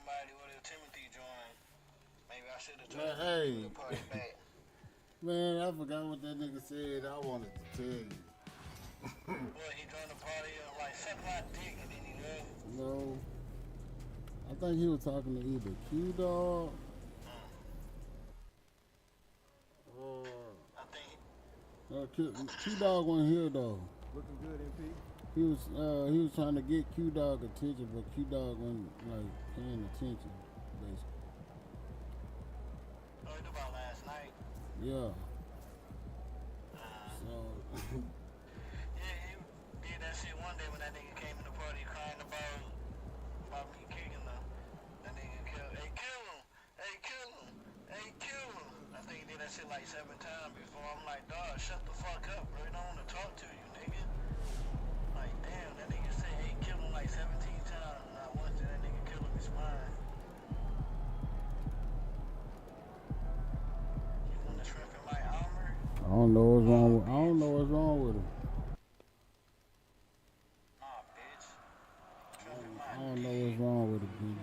somebody what if Timothy joined. Maybe I should have told Man, him to hey, bring the party back. man, I forgot what that nigga said. I wanted to tell you. Boy, he joined the party and like suck my dick and then he left. No, I think he was talking to either Q Dog or I think Q Dog wasn't here though. Looking good, MP. He was trying to get Q Dog attention, but Q Dog wasn't like paying attention, basically. oh, it about last night. Yeah. So Yeah, he did that shit one day when that nigga came in the party crying about me kicking him. That nigga hey, kill him, hey, kill him, hey, kill him. I think he did that shit like 7 times before. I'm like, dog, shut the fuck up, bro. I don't want to talk to you, nigga. Like, damn, that nigga said, hey, kill him like 17 times. Not once did that nigga kill him, his spine. You want to shrimp in my armor? I don't know what's wrong. I don't know what's wrong with him. Nah, bitch. Shrimp in my I don't know what's wrong with him, baby.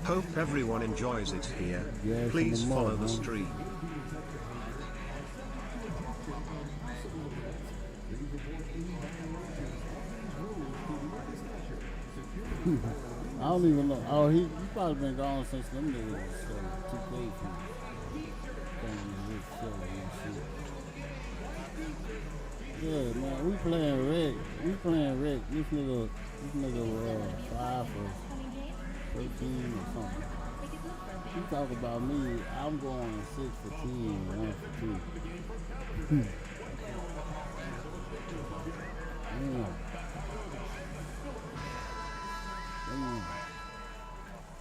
Hope everyone enjoys it here. Yeah, Please some more, follow the man. stream. I don't even know. Oh, he probably been gone since them niggas was 2K from his show and shit. Yeah, man, we playing Rick. This nigga was 5 for 13 or something. He talk about me. I'm going 6 for 10, 1 for 2. Damn.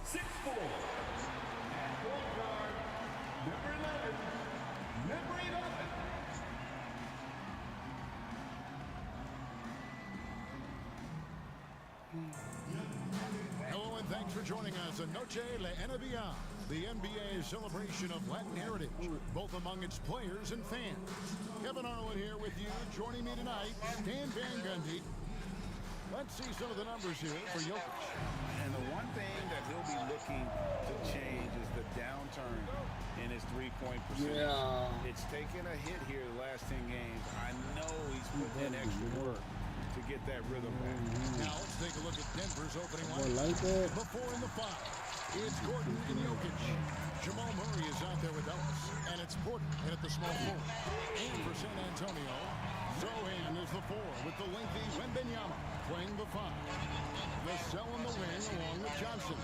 6'4". And point guard, number 11. Number 11. Hello and thanks for joining us on Noche La NBA, the NBA's celebration of Latin heritage, both among its players and fans. Kevin Harlan here with you. Joining me tonight, Stan Van Gundy. Let's see some of the numbers here for Jokic. And the one thing that he'll be looking to change is the downturn in his three-point percentage. Yeah. It's taken a hit here the last 10 games. I know he's put in extra work to get that rhythm back. Now let's take a look at Denver's opening Boy, line. like that. Before in the 5, it's Gordon and Jokic. Jamal Murray is out there with Ellis, and it's Porter in at the small forward. And for San Antonio, Zohan is the 4 with the lengthy Wembanyama playing the 5. Vassell in the wing along with Johnson,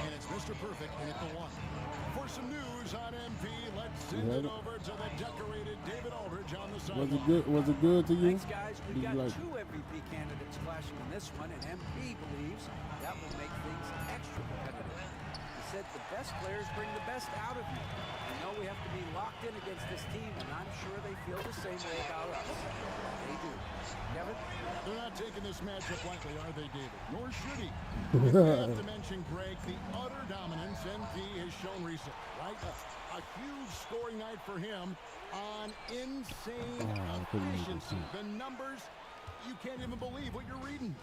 and it's Mr. Perfect in at the 1. For some news on MP, let's send it over to the decorated David Aldridge on the sideline. Was it good to you? Thanks, guys. Did We've you got like it? 2 MVP candidates clashing in this one, and MP believes that will make things extra competitive. He said the best players bring the best out of you. I know we have to be locked in against this team, and I'm sure they feel the same way about us. They do. Kevin? They're not taking this matchup lightly, are they, David? Nor should he. You have to mention, Greg, the utter dominance MP has shown recently, right? A huge scoring night for him on insane efficiency. The numbers, you can't even believe what you're reading.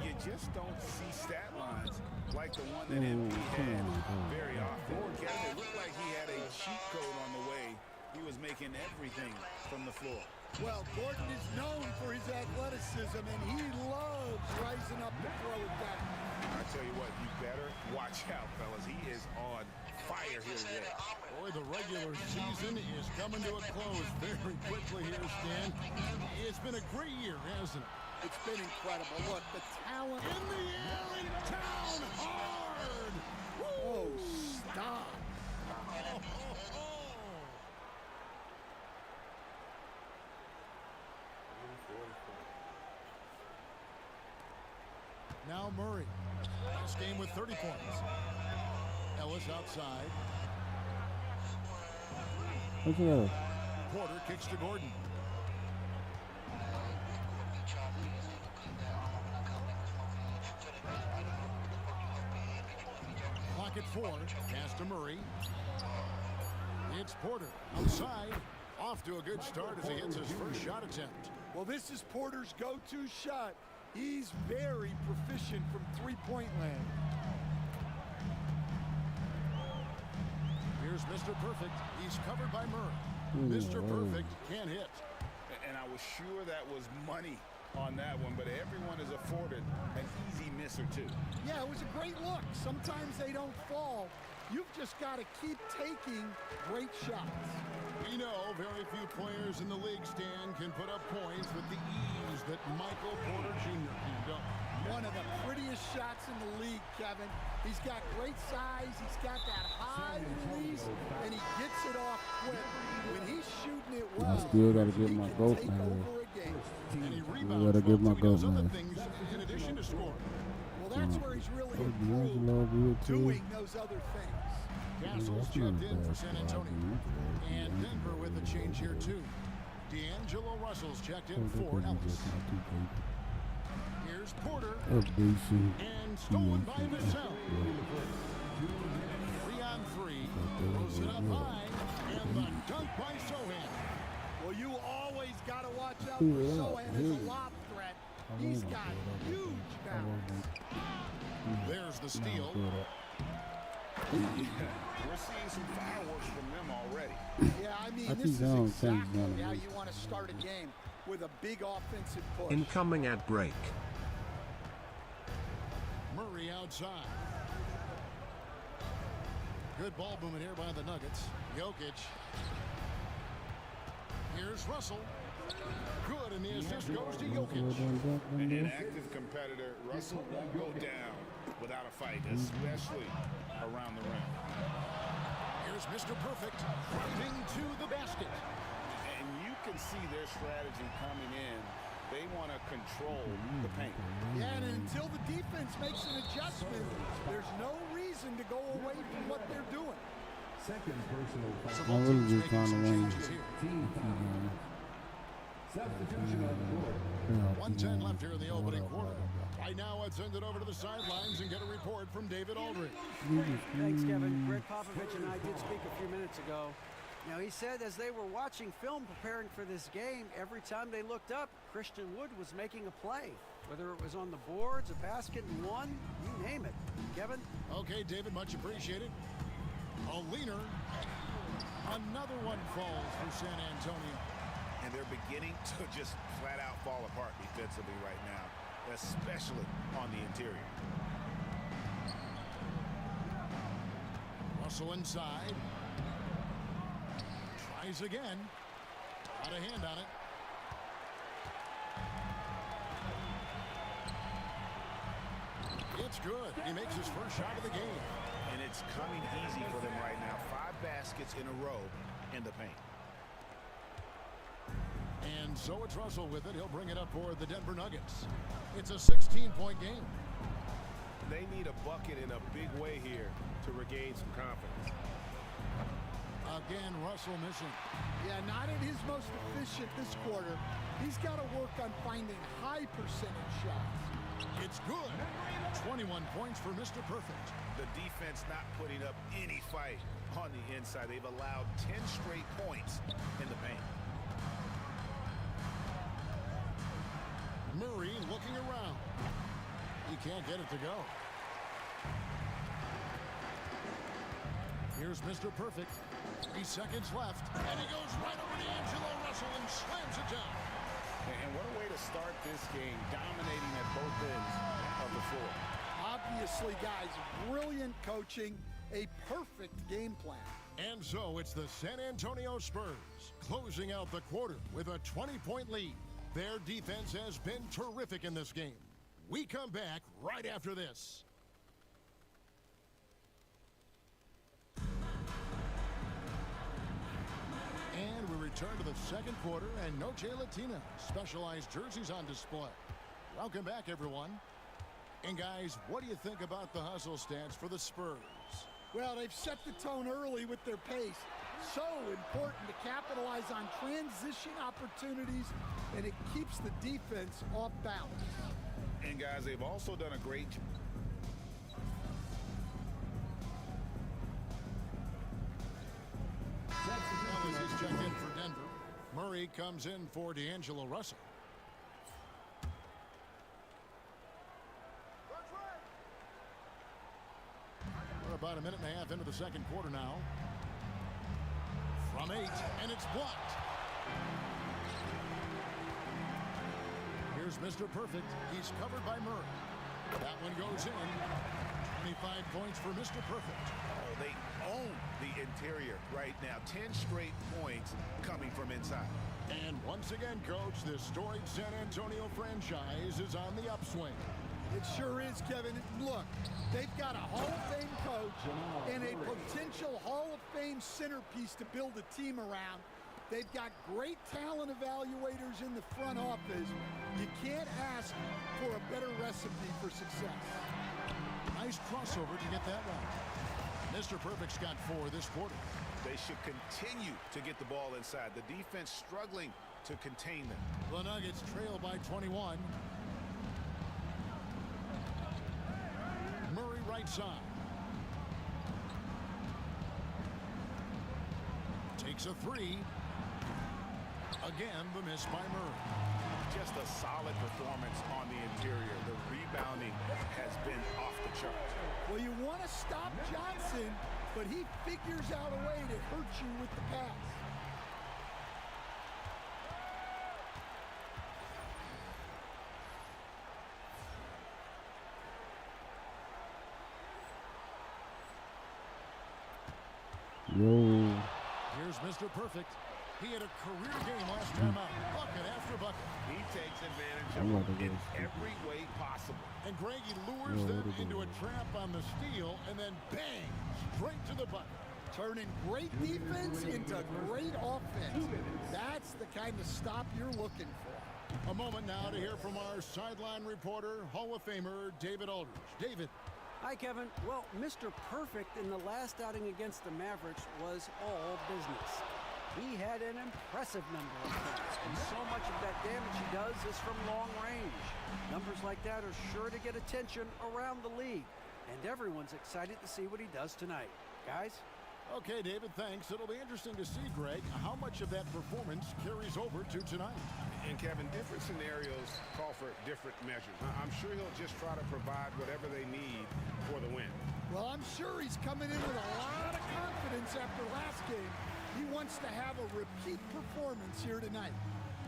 You just don't see stat lines like the one that MP had very often. Kevin, it looked like he had a cheat code on the way. He was making everything from the floor. Well, Gordon is known for his athleticism, and he loves rising up to throw it down. I tell you what, you better watch out, fellas. He is on fire here today. Boy, the regular season is coming to a close very quickly here, Stan. It's been a great year, hasn't it? It's been incredible. Look, the talent In the air and down hard. Oh, stop. Now Murray. Last game with 30 points. Ellis outside. Look at that. Porter kicks to Gordon. Clock clock at 4. Pass to Murray. It's Porter outside. Off to a good start as he hits his first shot attempt. Well, this is Porter's go-to shot. He's very proficient from three-point land. Here's Mr. Perfect. He's covered by Murray. Mr. Perfect can't hit. And I was sure that was money on that one, but everyone is afforded an easy miss or two. Yeah, it was a great look. Sometimes they don't fall. You've just got to keep taking great shots. We know very few players in the league, Stan, can put up points with the ease that Michael Porter Jr. can do. One of the prettiest shots in the league, Kevin. He's got great size. He's got that high release, and he gets it off quick. When he's shooting it well, I still got to get he my can goat take man. over a game. And he I rebounds gotta get my well, too. He does goat other man. things in addition to scoring. Well, that's where he's really D'Angelo improved, good too. doing those other things. Castles That's not checked in bad for San spot, Antonio. dude. And Denver with a change here, too. D'Angelo Russell's checked in Oh, for that Ellis. just not too big. Here's Porter. That's decent. And stolen by Vassell. 3 on 3. Throws it up high. And the dunk by Sohan. Well, you always got to watch out Ooh, for yeah, Sohan as yeah. a lob threat. I He's won't got do it. huge I balance. won't. There's the No, steal. do it. We're seeing some fireworks from them already. Yeah, I mean, I this think is I don't think exactly none of how these- you want to start a game, with a big offensive push. Incoming ad break. Murray outside. Good ball movement here by the Nuggets. Jokic. Here's Russell. Good, and the assist goes to Jokic. An active competitor, Russell won't go down without a fight, especially around the rim. Here's Mr. Perfect, driving to the basket. And you can see their strategy coming in. They want to control the paint. Yeah, and until the defense makes an adjustment, there's no reason to go away from what they're doing. Second personal foul. So I both really teams just making trying to some win. changes here. Substitution on the court. 1:10 left here in the opening quarter. Right now, let's send it over to the sidelines and get a report from David Aldridge. Thanks, Kevin. Greg Popovich and I did speak a few minutes ago. Now, he said as they were watching film preparing for this game, every time they looked up, Christian Wood was making a play. Whether it was on the boards, a basket and one, you name it. Kevin? Okay, David, much appreciated. A leaner. Another one falls for San Antonio. And they're beginning to just flat out fall apart defensively right now, especially on the interior. Russell inside. Tries again. Got a hand on it. It's good. He makes his first shot of the game. And it's coming easy for them right now. 5 baskets in a row in the paint. And so it's Russell with it. He'll bring it up for the Denver Nuggets. It's a 16-point game. They need a bucket in a big way here to regain some confidence. Again, Russell missing. Yeah, not at his most efficient this quarter. He's got to work on finding high percentage shots. It's good. 21 points for Mr. Perfect. The defense not putting up any fight on the inside. They've allowed 10 straight points in the paint. Murray looking around. He can't get it to go. Here's Mr. Perfect. 3 seconds left. And he goes right over D'Angelo Russell and slams it down. And what a way to start this game, dominating at both ends of the floor. Obviously, guys, brilliant coaching, a perfect game plan. And so it's the San Antonio Spurs closing out the quarter with a 20-point lead. Their defense has been terrific in this game. We come back right after this. And we return to the second quarter, and Noche Latina specialized jerseys on display. Welcome back, everyone. And guys, what do you think about the hustle stats for the Spurs? Well, they've set the tone early with their pace. So important to capitalize on transition opportunities, and it keeps the defense off balance. And guys, they've also done a great job. Murray comes in for D'Angelo Russell. We're about a minute and a half into the second quarter now. From 8, and it's blocked. Here's Mr. Perfect. He's covered by Murray. That one goes in. 25 points for Mr. Perfect. Oh, they own the interior right now. 10 straight points coming from inside. And once again, Coach, this storied San Antonio franchise is on the upswing. It sure is, Kevin. Look, they've got a Hall of Fame coach and a potential Hall of Fame centerpiece to build a team around. They've got great talent evaluators in the front office. You can't ask for a better recipe for success. Nice crossover to get that one. Mr. Perfect's got 4 this quarter. They should continue to get the ball inside. The defense struggling to contain them. The Nuggets trail by 21. Murray right side. Takes a 3. Again, the miss by Murray. Just a solid performance on the interior. The rebounding has been off the charts. Well, you want to stop Johnson, but he figures out a way to hurt you with the pass. Yo. Here's Mr. Perfect. He had a career game last time out. Bucket after bucket. He takes advantage I'm of about to it in go. every way possible. And Greg, he lures Yo, them what are into a they trap on the steal, and then bang, straight to the bucket. Turning great defense into great offense. That's the kind of stop you're looking for. A moment now to hear from our sideline reporter, Hall of Famer David Aldridge. David. Hi, Kevin. Well, Mr. Perfect in the last outing against the Mavericks was all business. He had an impressive number of points, and so much of that damage he does is from long range. Numbers like that are sure to get attention around the league, and everyone's excited to see what he does tonight. Guys? Okay, David, thanks. It'll be interesting to see, Greg, how much of that performance carries over to tonight. And Kevin, different scenarios call for different measures. I'm sure he'll just try to provide whatever they need for the win. Well, I'm sure he's coming in with a lot of confidence after last game. He wants to have a repeat performance here tonight.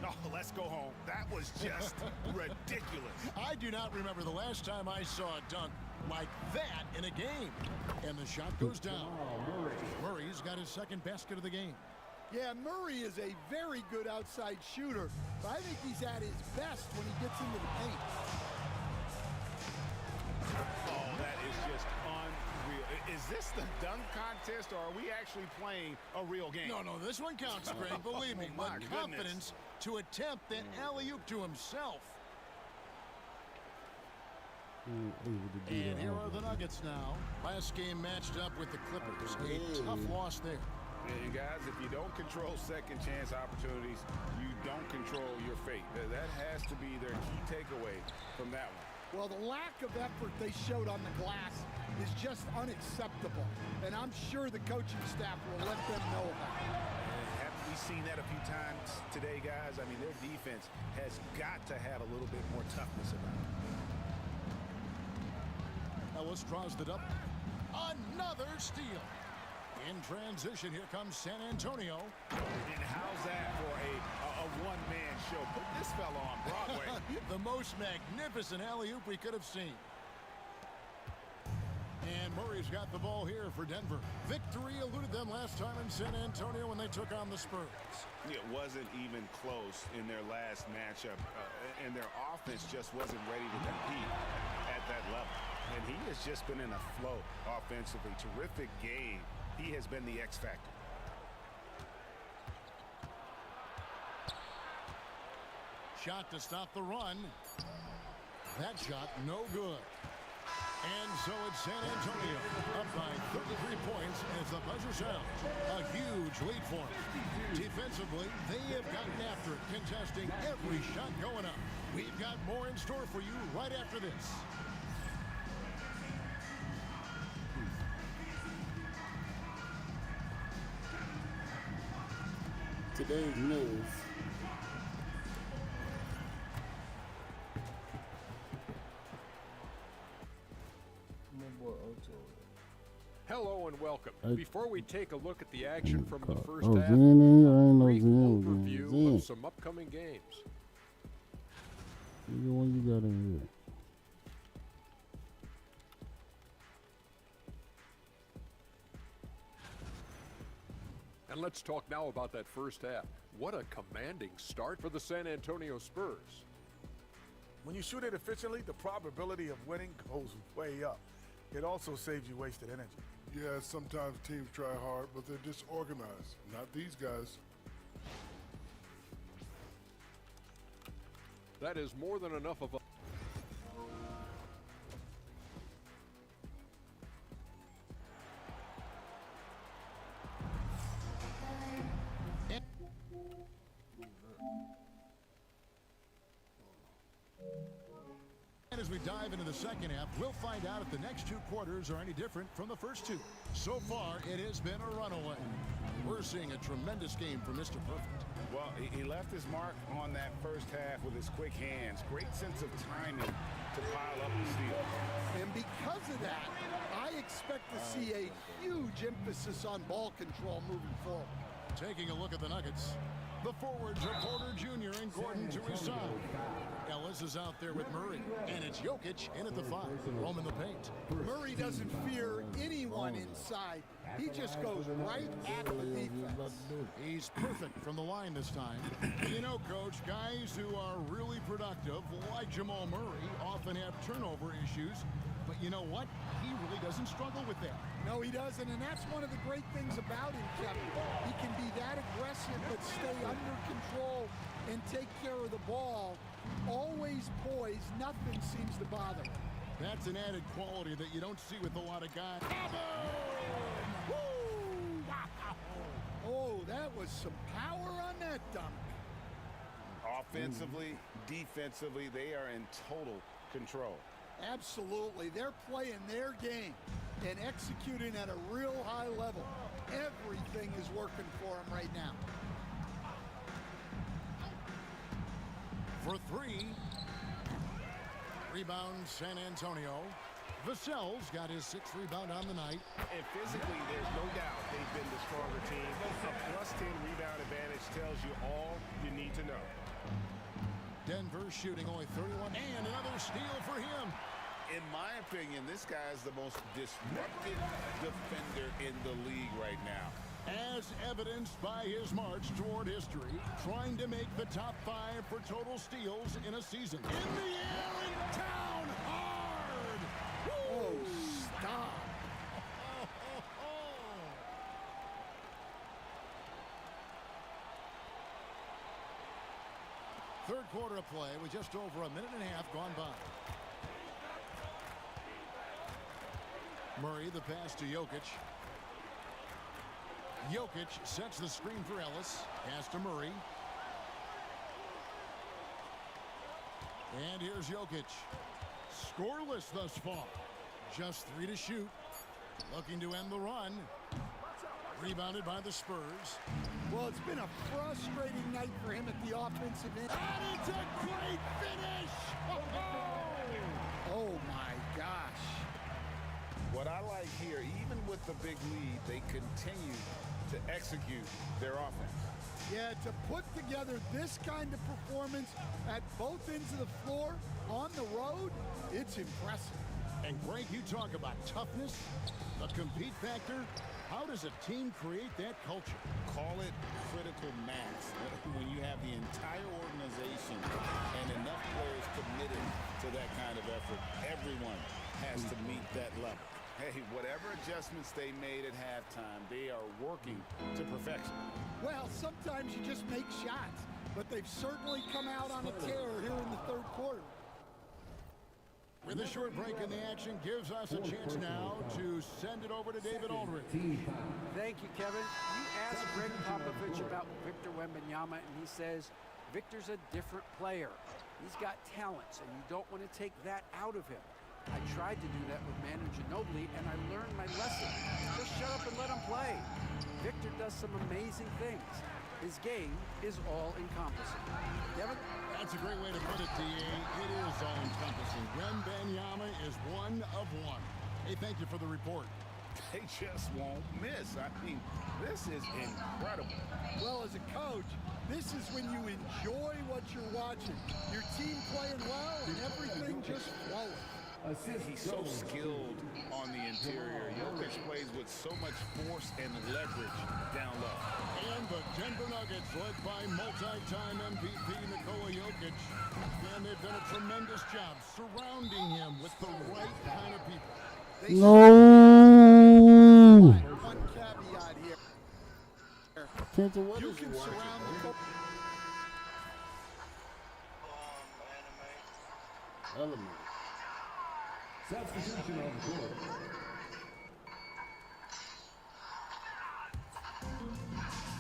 Oh, let's go home. That was just ridiculous. I do not remember the last time I saw a dunk like that in a game. And the shot goes down. Murray's got his second basket of the game. Yeah, Murray is a very good outside shooter, but I think he's at his best when he gets into the paint. Oh, that is just unreal. Is this the dunk contest, or are we actually playing a real game? No, this one counts, Greg. Believe me. Oh, my The confidence to attempt that alley-oop to himself. And here are the Nuggets now. Last game matched up with the Clippers. A tough loss there. And guys, if you don't control second chance opportunities, you don't control your fate. That has to be their key takeaway from that one. Well, the lack of effort they showed on the glass is just unacceptable, and I'm sure the coaching staff will let them know about it. Haven't we seen that a few times today, guys? I mean, their defense has got to have a little bit more toughness about it. Ellis draws the double. Another steal. In transition, here comes San Antonio. And how's that for a one-man show? Put this fella on Broadway. The most magnificent alley-oop we could have seen. And Murray's got the ball here for Denver. Victory eluded them last time in San Antonio when they took on the Spurs. It wasn't even close in their last matchup, and their offense just wasn't ready to compete at that level. And he has just been in a flow offensively. Terrific game. He has been the X factor. Shot to stop the run. That shot no good. And so it's San Antonio up by 33 points as the buzzer sounds. A huge lead for them. Defensively, they have gotten after it, contesting every shot going up. We've got more in store for you right after this. today's news. Hello and welcome. Hey. Before we take a look at the action from the first Oh, half, Zen in here? I ain't no brief Zen. overview Zen. of some upcoming games. Which one you got in here? And let's talk now about that first half. What a commanding start for the San Antonio Spurs. When you shoot it efficiently, the probability of winning goes way up. It also saves you wasted energy. Yeah, sometimes teams try hard, but they're disorganized. Not these guys. That is more than enough of a... And as we dive into the second half, we'll find out if the next two quarters are any different from the first two. So far, it has been a runaway. We're seeing a tremendous game from Mr. Perfect. Well, he left his mark on that first half with his quick hands. Great sense of timing to pile up the steals. And because of that, I expect to see a huge emphasis on ball control moving forward. Taking a look at the Nuggets, the forwards are Porter Jr. and Gordon to his side. Ellis is out there with Murray, and it's Jokic in at the 5, roaming the paint. Murray doesn't fear anyone inside. He just goes right at the defense. He's perfect from the line this time. You know, Coach, guys who are really productive, like Jamal Murray, often have turnover issues. But you know what? He really doesn't struggle with that. No, he doesn't, and that's one of the great things about him, Kevin. He can be that aggressive but stay under control and take care of the ball. Always poised, nothing seems to bother him. That's an added quality that you don't see with a lot of guys. Woo! Oh, that was some power on that dunk. Offensively, defensively, they are in total control. Absolutely. They're playing their game and executing at a real high level. Everything is working for them right now. For 3. Rebound San Antonio. Vassell's got his 6th rebound on the night. And physically, there's no doubt they've been the stronger team. A +10 rebound advantage tells you all you need to know. Denver shooting only 31, and another steal for him. In my opinion, this guy is the most disruptive defender in the league right now. As evidenced by his march toward history, trying to make the top 5 for total steals in a season. In the air and down hard! Woo! Oh, stop. Third quarter of play with just over a minute and a half gone by. Murray, the pass to Jokic. Jokic sets the screen for Ellis. Pass to Murray. And here's Jokic. Scoreless thus far. Just 3 to shoot. Looking to end the run. Rebounded by the Spurs. Well, it's been a frustrating night for him at the offensive end. And it's a great finish! Oh, my gosh. What I like here, even with the big lead, they continue to execute their offense. Yeah, to put together this kind of performance at both ends of the floor on the road, it's impressive. And Greg, you talk about toughness, the compete factor. How does a team create that culture? Call it critical mass. When you have the entire organization and enough players committed to that kind of effort, everyone has to meet that level. Hey, whatever adjustments they made at halftime, they are working to perfection. Well, sometimes you just make shots, but they've certainly come out on a tear here in the third quarter. With a short break in the action, gives us a chance now to send it over to David Aldridge. Thank you, Kevin. You asked Greg Popovich about Victor Wembanyama, and he says Victor's a different player. He's got talents, and you don't want to take that out of him. I tried to do that with Manu Ginobili, and I learned my lesson. Just shut up and let him play. Victor does some amazing things. His game is all-encompassing. Devin? That's a great way to put it, D.A. It is all-encompassing. Wembanyama is one of one. Hey, thank you for the report. They just won't miss. I mean, this is incredible. Well, as a coach, this is when you enjoy what you're watching. Your team playing well and everything just flowing. He's so skilled on the interior. Jokic plays with so much force and leverage down low. And the Denver Nuggets, led by multi-time MVP Nikola Jokic, and they've done a tremendous job surrounding him with the right kind of people. No. One caveat here. Kenta, what You is can it? surround the Element. Substitution on the court.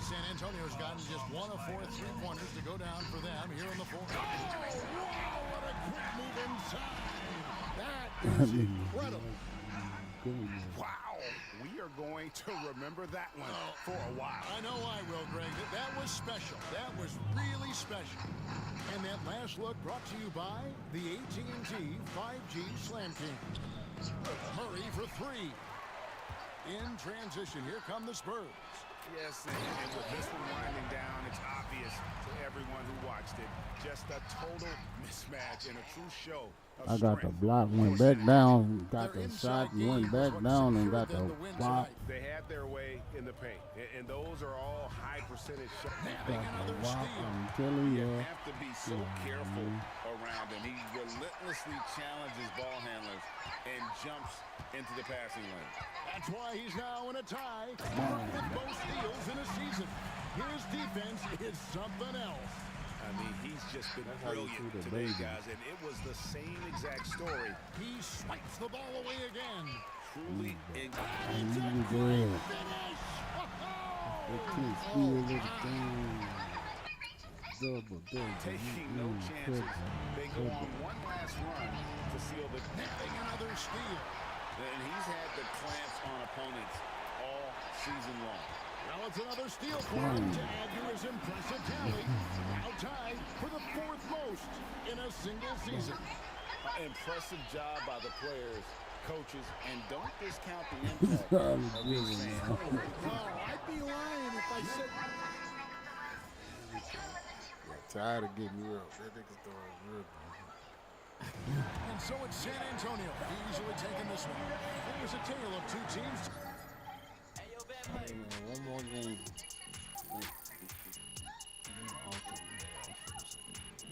San Antonio's gotten just 1 of 4 3-pointers to go down for them here in the fourth. Oh, wow, what a quick move inside. That is incredible. Wow, we are going to remember that one for a while. I know I will, Greg. That was special. That was really special. And that last look brought to you by the AT&T 5G Slam King. Murray for 3. In transition, here come the Spurs. Yes, and with this one winding down, it's obvious to everyone who watched it. Just a total mismatch and a true show of I got the strength. block, went back down, got the shot, went back down, and got the block. They had their way in the paint, and those are all high percentage shots. Nabbing another Block, steal. I'm telling You you. have to be so careful around him. He relentlessly challenges ball handlers and jumps into the passing lane. That's why he's now in a tie with most steals in a season. His defense is something else. I mean, he's just been That's how you brilliant treat a today, baby. guys, and it was the same exact story. He swipes the ball away again. Truly And you go ahead. Finish! They can't steal it down. Double. taking no chances. They go on one last run to seal the Nabbing another steal. and he's had the clamps on opponents all season long. Now it's another steal for him to add to his impressive tally. Now tied for the 4th most in a single season. Impressive job by the players, coaches, and don't discount the impact of these fans. Oh, I'd be lying if I said. Tired of getting real. That nigga throwing real. And so it's San Antonio easily taking this one. It was a tale of 2 teams. Hey, man, one more game.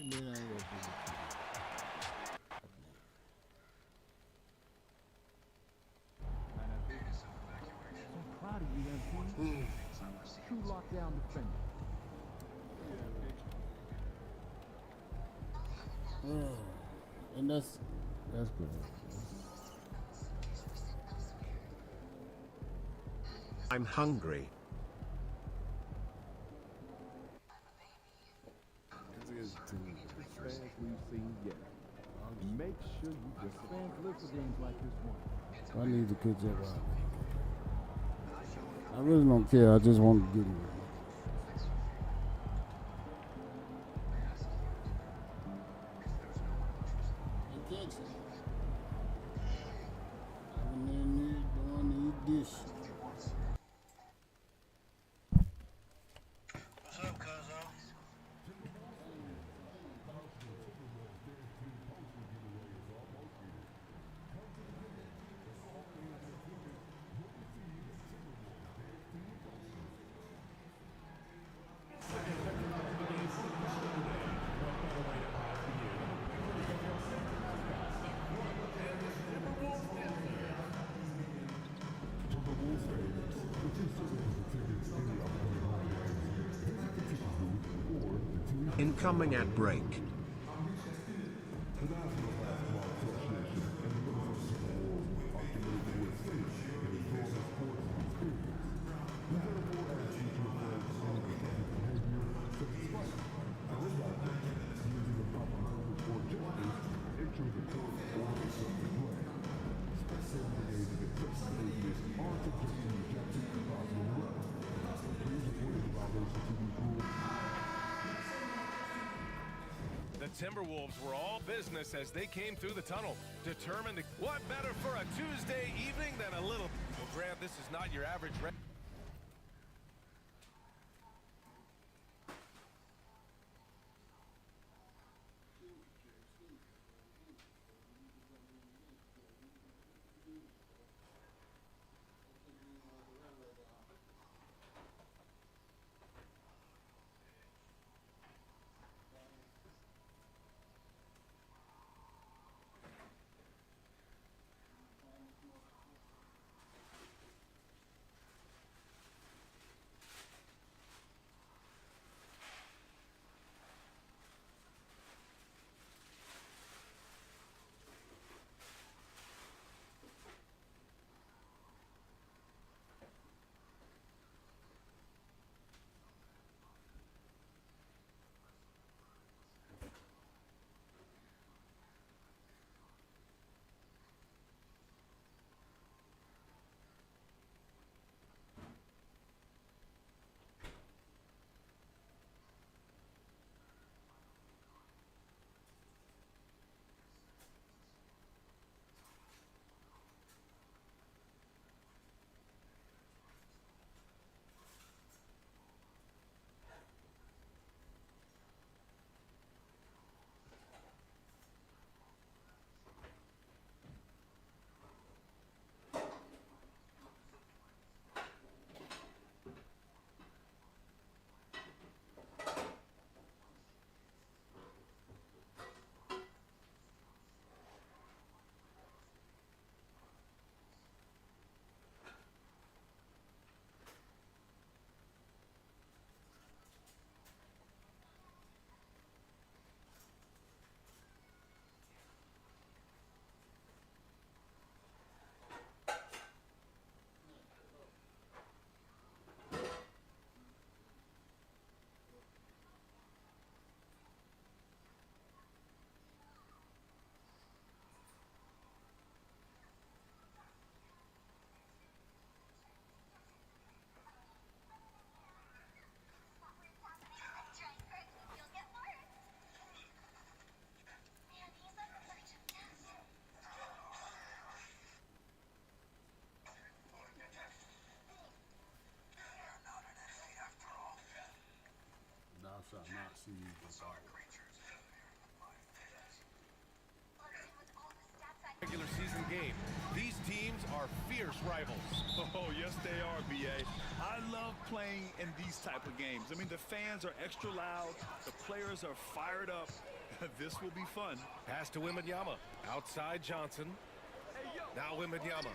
And then I go for it. I'm proud of you, MP. True lockdown defender. And that's good. I'm hungry. This is the best we've seen yet. Make sure you just fans live for games like this one. I need to catch up on. I really don't care. I just want to get it. This. What's up, cuzzo? Incoming at break. Timberwolves were all business as they came through the tunnel, determined to... What better for a Tuesday evening than a little... Well, Grant, this is not your average... Shall not see you before. Regular season game. These teams are fierce rivals. Oh, yes, they are, B.A. I love playing in these type of games. I mean, the fans are extra loud. The players are fired up. This will be fun. Pass to Wembanyama. Outside Johnson. Now Wembanyama.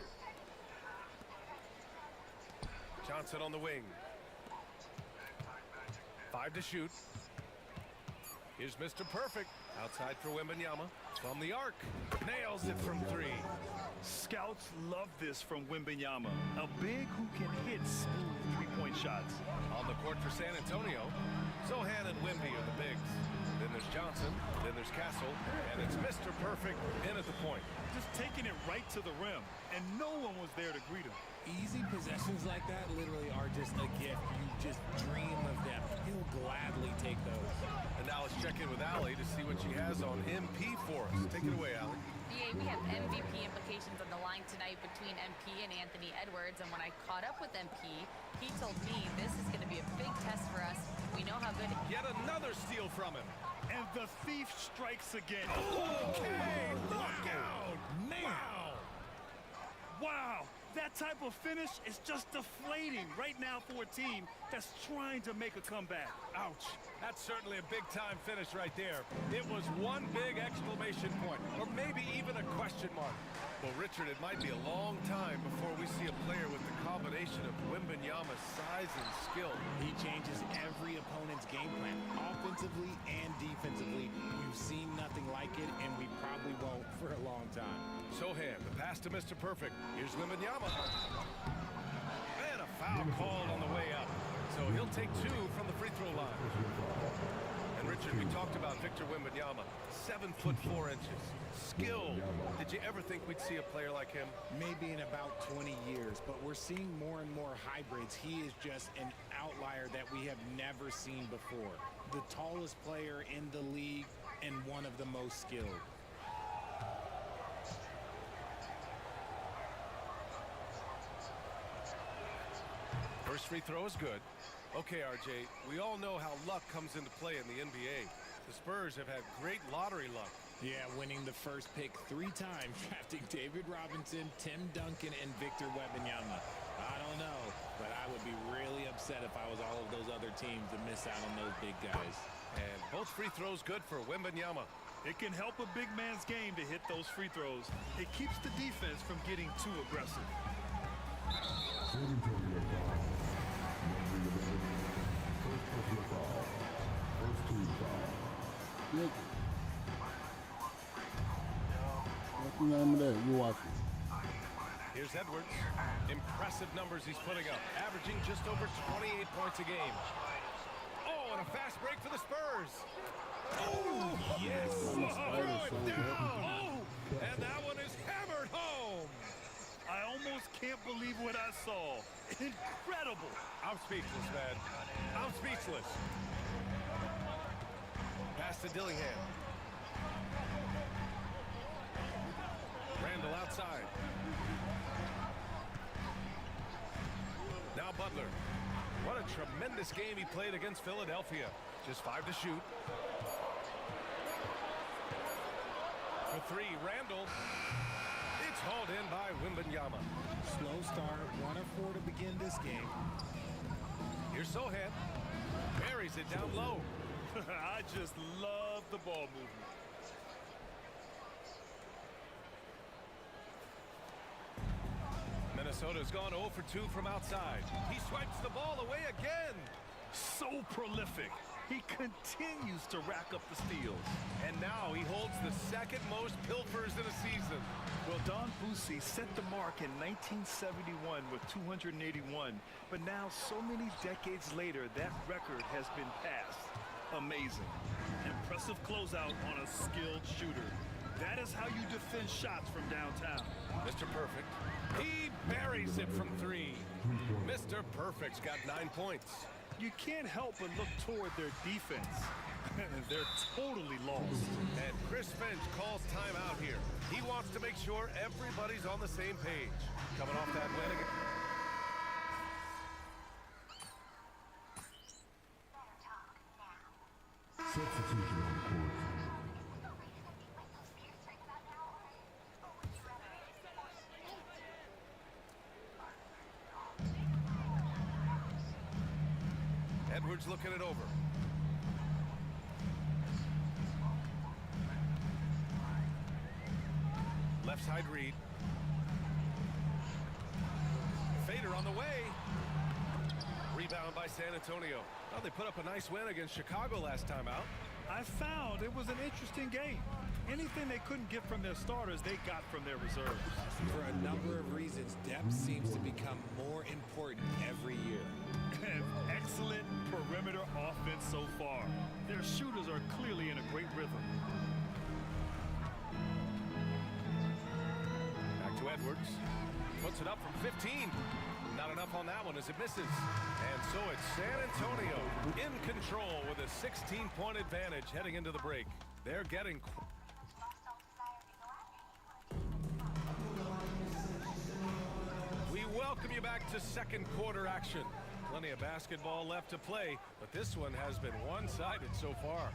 Johnson on the wing. 5 to shoot. Here's Mr. Perfect. Outside for Wembanyama. From the arc. Nails it from 3. Scouts love this from Wembanyama. A big who can hit smooth three-point shots. On the court for San Antonio, Zohan and Wemby are the bigs. Then there's Johnson. Then there's Castle. And it's Mr. Perfect in at the point. Just taking it right to the rim. And no one was there to greet him. Easy possessions like that literally are just a gift. You just dream of them. He'll gladly take those. And now let's check in with Allie to see what she has on MP for us. Take it away, Allie. Yeah, we have MVP implications on the line tonight between MP and Anthony Edwards. And when I caught up with MP, he told me this is going to be a big test for us. We know how good... Yet another steal from him. And the thief strikes again. Okay, look out. Man. Wow. That type of finish is just deflating right now for a team that's trying to make a comeback. Ouch. That's certainly a big-time finish right there. It was one big exclamation point, or maybe even a question mark. Well, Richard, it might be a long time before we see a player with the combination of Wembanyama's size and skill. He changes every opponent's game plan, offensively and defensively. We've seen nothing like it, and we probably won't for a long time. Sohan, the pass to Mr. Perfect. Here's Wembanyama. And a foul called on the way up. So he'll take 2 from the free throw line. And Richard, we talked about Victor Wembanyama, 7'4". Skill. Did you ever think we'd see a player like him? Maybe in about 20 years, but we're seeing more and more hybrids. He is just an outlier that we have never seen before. The tallest player in the league, and one of the most skilled. First free throw is good. Okay, RJ, we all know how luck comes into play in the NBA. The Spurs have had great lottery luck. Yeah, winning the first pick 3 times, drafting David Robinson, Tim Duncan, and Victor Wembanyama. I don't know, but I would be really upset if I was all of those other teams to miss out on those big guys. And both free throws good for Wembanyama. It can help a big man's game to hit those free throws. It keeps the defense from getting too aggressive. Look. What's the name of that? You watching? Here's Edwards. Impressive numbers he's putting up, averaging just over 28 points a game. Oh, and a fast break for the Spurs. Oh, yes. Throw it down. Oh, and that one is hammered home. I almost can't believe what I saw. Incredible. I'm speechless, man. I'm speechless. Pass to Dillingham. Randall outside. Now Butler. What a tremendous game he played against Philadelphia. Just 5 to shoot. For 3, Randall. It's hauled in by Wembanyama. Slow start, 1 of 4 to begin this game. Here's Sohan. Buries it down low. I just love the ball movement. Minnesota's gone 0 for 2 from outside. He swipes the ball away again. So prolific. He continues to rack up the steals. And now he holds the second most pilfers in a season. Well, Don Boucy set the mark in 1971 with 281. But now, so many decades later, that record has been passed. Amazing. Impressive closeout on a skilled shooter. That is how you defend shots from downtown. Mr. Perfect. He buries it from 3. Mr. Perfect's got 9 points. You can't help but look toward their defense. They're totally lost. And Chris Finch calls timeout here. He wants to make sure everybody's on the same page. Coming off that win again. Substitution on the court. Edwards looking it over. Left side read. Fader on the way. Rebound by San Antonio. Well, they put up a nice win against Chicago last time out. I found it was an interesting game. Anything they couldn't get from their starters, they got from their reserves. For a number of reasons, depth seems to become more important every year. And excellent perimeter offense so far. Their shooters are clearly in a great rhythm. Back to Edwards. Puts it up from 15. Not enough on that one as it misses. And so it's San Antonio in control with a 16-point advantage heading into the break. They're getting... We welcome you back to second quarter action. Plenty of basketball left to play, but this one has been one-sided so far.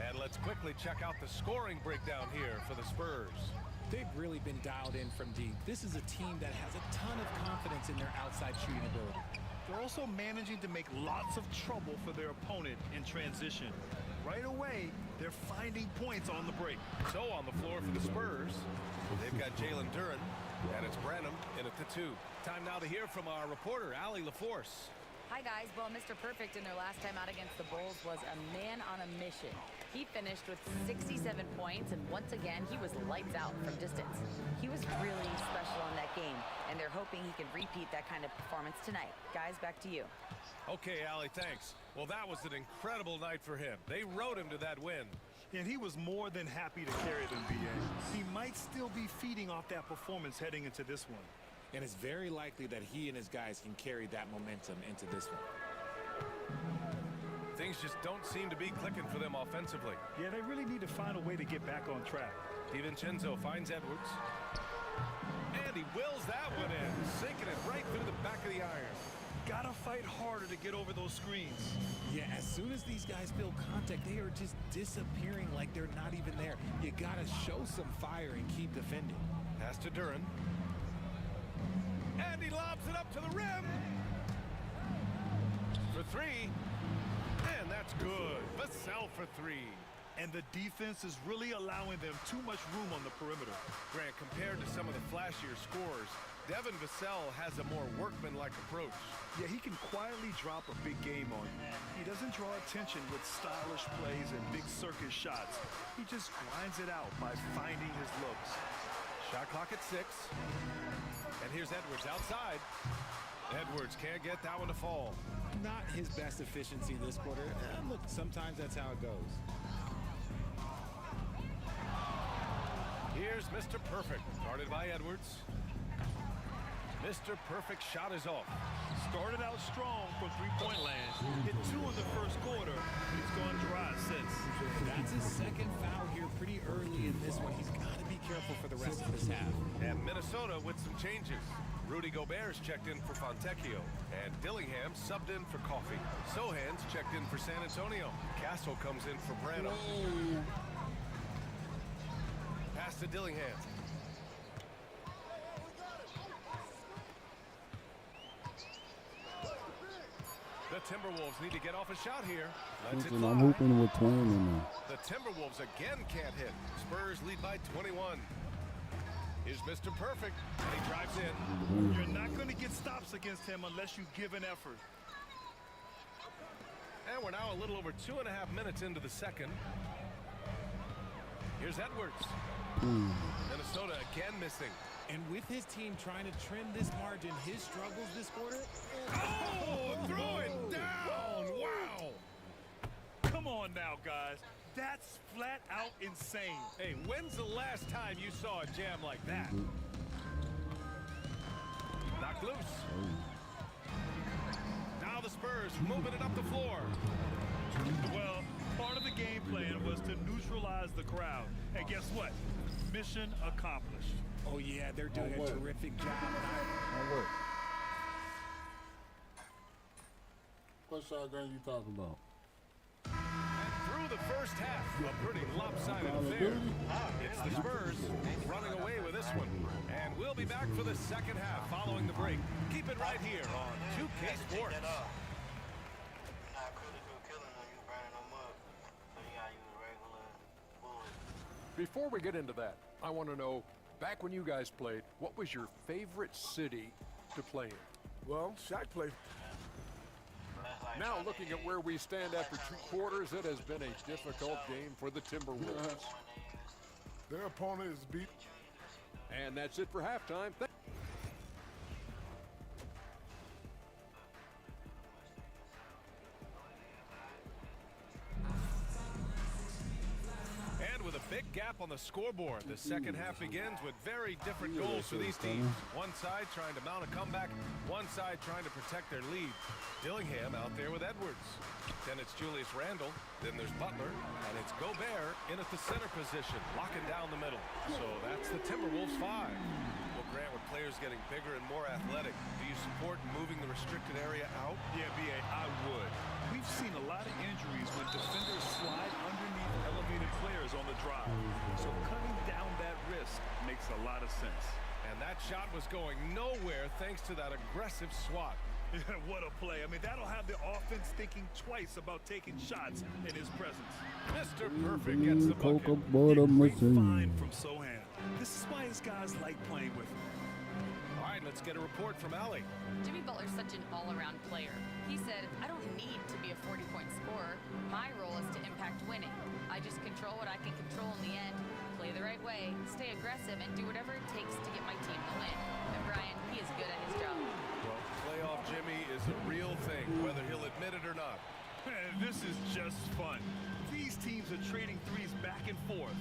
And let's quickly check out the scoring breakdown here for the Spurs. They've really been dialed in from deep. This is a team that has a ton of confidence in their outside shooting ability. They're also managing to make lots of trouble for their opponent in transition. Right away, they're finding points on the break. So on the floor for the Spurs, they've got Jalen Duren, and it's Branham in at the 2. Time now to hear from our reporter, Allie LaForce. Hi, guys. Well, Mr. Perfect in their last time out against the Bulls was a man on a mission. He finished with 67 points, and once again, he was lights out from distance. He was really special in that game, and they're hoping he can repeat that kind of performance tonight. Guys, back to you. Okay, Allie, thanks. Well, that was an incredible night for him. They rode him to that win. And he was more than happy to carry them, B.A. He might still be feeding off that performance heading into this one. And it's very likely that he and his guys can carry that momentum into this one. Things just don't seem to be clicking for them offensively. Yeah, they really need to find a way to get back on track. DiVincenzo finds Edwards. And he wills that one in, sinking it right through the back of the iron. Gotta fight harder to get over those screens. Yeah, as soon as these guys feel contact, they are just disappearing like they're not even there. You gotta show some fire and keep defending. Pass to Duran. And he lobs it up to the rim. For three. And that's good. Vassell for three. And the defense is really allowing them too much room on the perimeter. Grant, compared to some of the flashier scorers, Devin Vassell has a more workman-like approach. Yeah, he can quietly drop a big game on you. He doesn't draw attention with stylish plays and big circus shots. He just grinds it out by finding his looks. Shot clock at 6. And here's Edwards outside. Edwards can't get that one to fall. Not his best efficiency this quarter. Look, sometimes that's how it goes. Here's Mr. Perfect, guarded by Edwards. Mr. Perfect shot is off. Started out strong from three-point land. Hit 2 in the first quarter, but he's gone dry since. That's his second foul here pretty early in this one. He's got to be careful for the rest of this half. And Minnesota with some changes. Rudy Gobert's checked in for Fontecchio. And Dillingham subbed in for Coffee. Sohan's checked in for San Antonio. Castle comes in for Brano. Pass to Dillingham. The Timberwolves need to get off a shot here. Let's it fly. I'm hooping with 20 in there. The Timberwolves again can't hit. Spurs lead by 21. Here's Mr. Perfect, and he drives in. You're not going to get stops against him unless you give an effort. And we're now a little over 2.5 minutes into the second. Here's Edwards. Minnesota again missing. And with his team trying to trim this margin, his struggles this quarter. Oh, throw it down. Wow. Come on now, guys. That's flat out insane. Hey, when's the last time you saw a jam like that? Knocked loose. Now the Spurs moving it up the floor. Well, part of the game plan was to neutralize the crowd. And guess what? Mission accomplished. Oh, yeah, they're doing a terrific job. What shotgun you talking about? And through the first half, a pretty lopsided affair. It's the Spurs running away with this one. And we'll be back for the second half following the break. Keep it right here on 2K Sports. Before we get into that, I want to know, back when you guys played, what was your favorite city to play in? Well, Shaq played. Now looking at where we stand after 2 quarters, it has been a difficult game for the Timberwolves. Their opponent is beat. And that's it for halftime. And with a big gap on the scoreboard, the second half begins with very different goals for these teams. One side trying to mount a comeback, one side trying to protect their lead. Dillingham out there with Edwards. Then it's Julius Randle. Then there's Butler. And it's Gobert in at the center position, locking down the middle. So that's the Timberwolves 5. Well, Grant, with players getting bigger and more athletic, do you support moving the restricted area out? Yeah, B.A., I would. We've seen a lot of injuries when defenders slide underneath elevated players on the drive. So cutting down that risk makes a lot of sense. And that shot was going nowhere thanks to that aggressive swat. What a play. I mean, that'll have the offense thinking twice about taking shots in his presence. Mr. Perfect gets the bucket. Great find from Sohan. This is why his guys like playing with him. All right, let's get a report from Allie. Jimmy Butler's such an all-around player. He said, I don't need to be a 40-point scorer. My role is to impact winning. I just control what I can control in the end, play the right way, stay aggressive, and do whatever it takes to get my team to win. And Brian, he is good at his job. Well, playoff Jimmy is a real thing, whether he'll admit it or not. This is just fun. These teams are trading threes back and forth.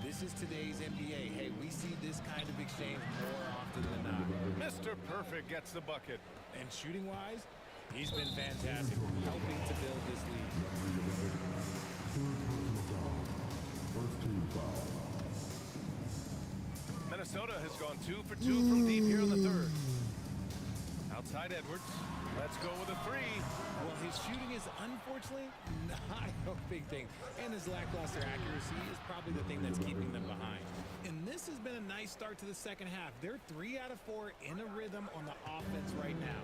This is today's NBA. Hey, we see this kind of exchange more often than not. Mr. Perfect gets the bucket. And shooting-wise, He's been fantastic, helping to build this lead. Minnesota has gone 2 for 2 from deep here in the third. Outside Edwards. Let's go with a three. Well, his shooting is unfortunately not a big thing. And his lackluster accuracy is probably the thing that's keeping them behind. And this has been a nice start to the second half. They're 3 out of 4 in a rhythm on the offense right now.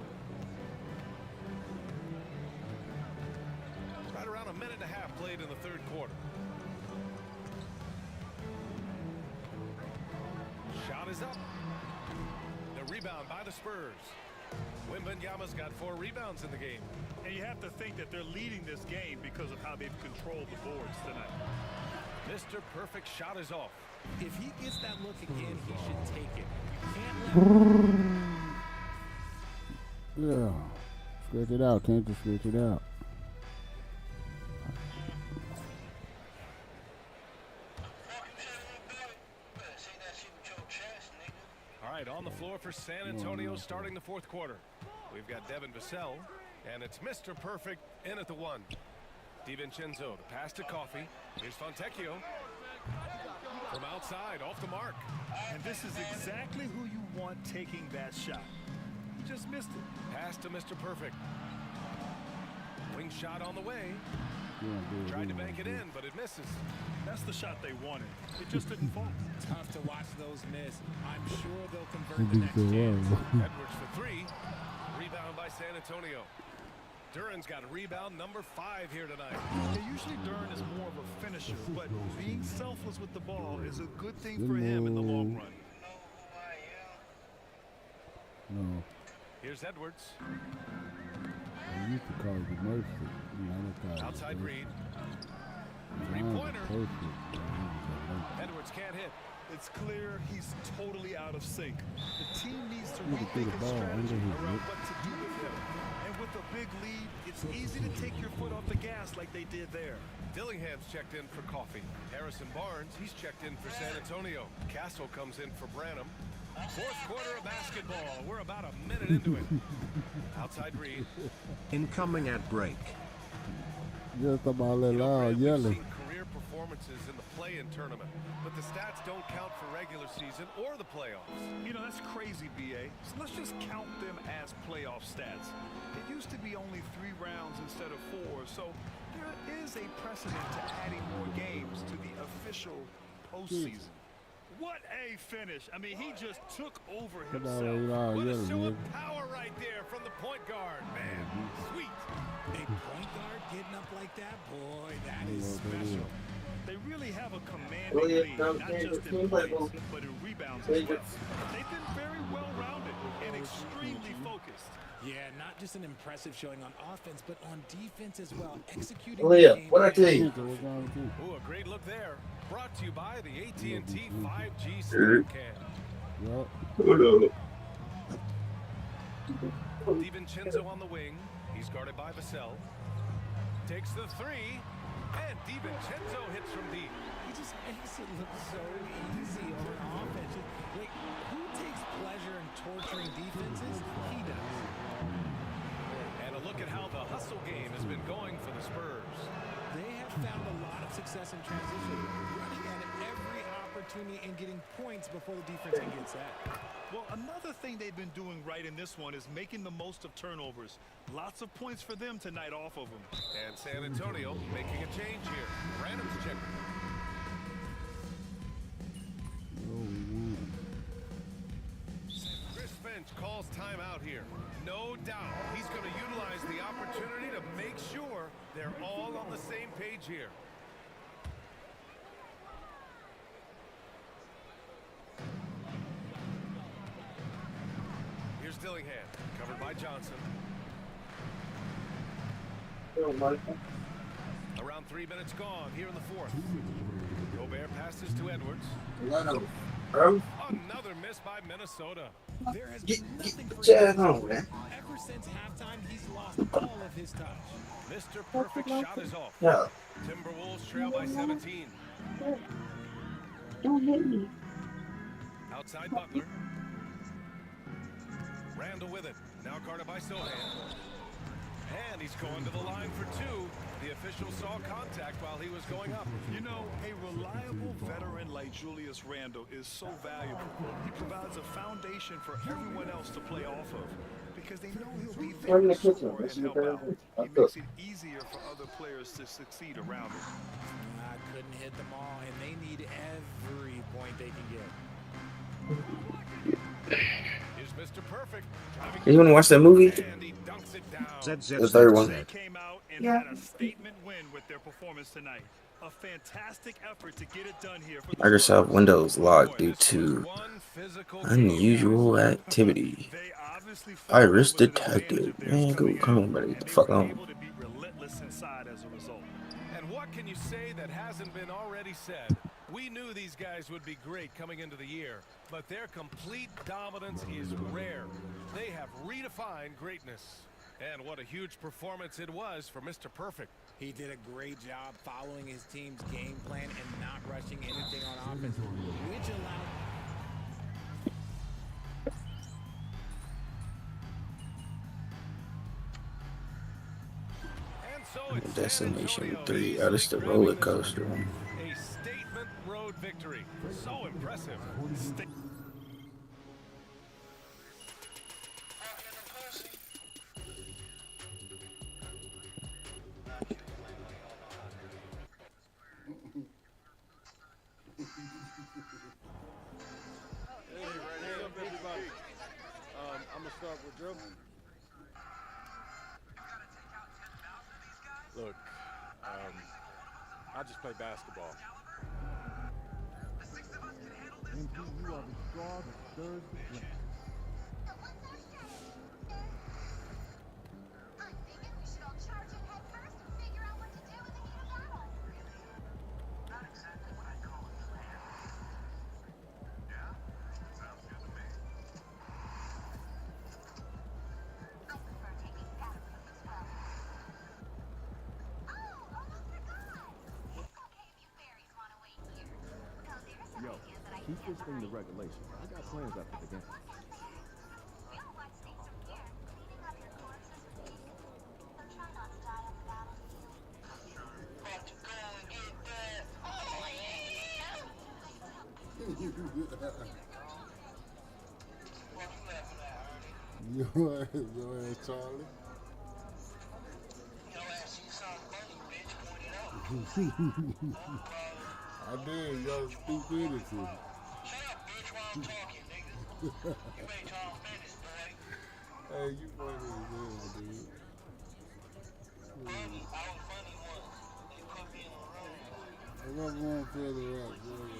Right around a minute and a half played in the third quarter. Shot is up. The rebound by the Spurs. Wembanyama's got 4 rebounds in the game. And you have to think that they're leading this game because of how they've controlled the boards tonight. Mr. Perfect shot is off. If he gets that look again, he should take it. You can't let Yeah. Stretch it out. Can't just stretch it out. All right, on the floor for San Antonio starting the fourth quarter. We've got Devin Vassell, and it's Mr. Perfect in at the 1. DiVincenzo, the pass to Coffey. Here's Fontecchio. From outside, off the mark. And this is exactly who you want taking that shot. He just missed it. Pass to Mr. Perfect. Wing shot on the way. Tried to bank it in, but it misses. That's the shot they wanted. It just didn't fall. Tough to watch those miss. I'm sure they'll convert the next chance. Edwards for 3. Rebound by San Antonio. Duran's got rebound number 5 here tonight. Yeah, usually Duran is more of a finisher, but being selfless with the ball is a good thing for him in the long run. No. Here's Edwards. I used to call it the mercy. Outside Reed. 3-pointer. Edwards can't hit. It's clear he's totally out of sync. The team needs to Look at rethink the its ball strategy under his around lip. what to do with him. And with a big lead, it's easy to take your foot off the gas like they did there. Dillingham's checked in for Coffey. Harrison Barnes, he's checked in for San Antonio. Castle comes in for Branham. Fourth quarter of basketball. We're about a minute into it. Outside Reed. Incoming at break. Just about let out We've yelling. seen career performances in the play-in tournament, but the stats don't count for regular season or the playoffs. You know, that's crazy, BA. So let's just count them as playoff stats. It used to be only 3 rounds instead of 4, so there is a precedent to adding more games to the official postseason. What a finish. I mean, he just took over himself. What a show of power right there from the point guard, man. Sweet. A point guard getting up like that, boy, that is special. They really have a commanding lead, not just in points, but in rebounds as well. They've been very well-rounded and extremely focused. Yeah, not just an impressive showing on offense, but on defense as well. Executing What I tell you? Ooh, a great look there. Brought to you by the AT&T 5G Smart Cam. DiVincenzo on the wing. He's guarded by Vassell. Takes the 3, and DiVincenzo hits from deep. He just makes it look so easy on offense. Like, who takes pleasure in torturing defenses? He does. And a look at how the hustle game has been going for the Spurs. They have found a lot of success in transition, running at every opportunity and getting points before the defense can get set. Well, another thing they've been doing right in this one is making the most of turnovers. Lots of points for them tonight off of them. And San Antonio making a change here. Branham's checking. Chris Finch calls timeout here. No doubt he's going to utilize the opportunity to make sure they're all on the same page here. Here's Dillingham, covered by Johnson. Around 3 minutes gone here in the fourth. Gobert passes to Edwards. Another miss by Minnesota. There has been nothing for on, man. Ever since halftime, he's lost all of his touch. Mr. Perfect shot is off. Yeah. Timberwolves trail by 17. Don't hit me. Outside Butler. Randall with it. Now guarded by Sohan. And he's going to the line for two. The official saw contact while he was going up. You know, a reliable veteran like Julius Randle is so valuable. He provides a foundation for everyone else to play off of because they know he'll be there to score and help out. He makes it easier for other players to succeed around him. I couldn't hit them all, and they need every point they can get. Here's Mr. Perfect. You want to watch that movie? And he dunks it down. The third one. They came out and had a statement win with their performance tonight. A fantastic effort to get it done here for the Microsoft Windows locked due to unusual activity. Iris detected. Man, go come on, buddy. Get the fuck on. relentless inside as a result. And what can you say that hasn't been already said? We knew these guys would be great coming into the year, but their complete dominance is rare. They have redefined greatness. And what a huge performance it was for Mr. Perfect. He did a great job following his team's game plan and not rushing anything on offense, which allowed... Destination 3. Oh, this is the roller coaster. A statement road victory. So impressive. I'm gonna start with Drew. Look, I just play basketball. MP, you are the straw that stirs the drink. Yo, keep this thing to regulation. I got plans after the game. Yo, Charlie. I did, yo, stupidity. Shut up, bitch, while I'm talking, nigga. You made Tom Bennis, boy. Hey, you funny as hell, dude. Funny, I was funny once. They put me in the room. I love one further up, boy.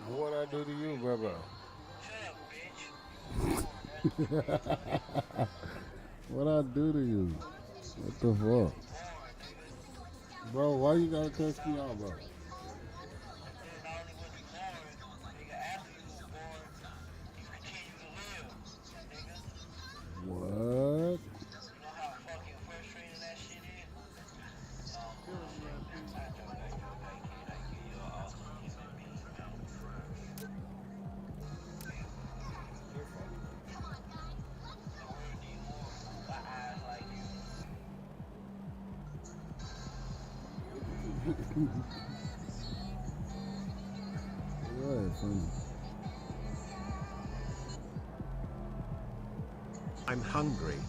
What I do to you, brother? What I do to you? What the fuck? Bro, why you gotta cuss me out, bro? What? was funny. I'm hungry.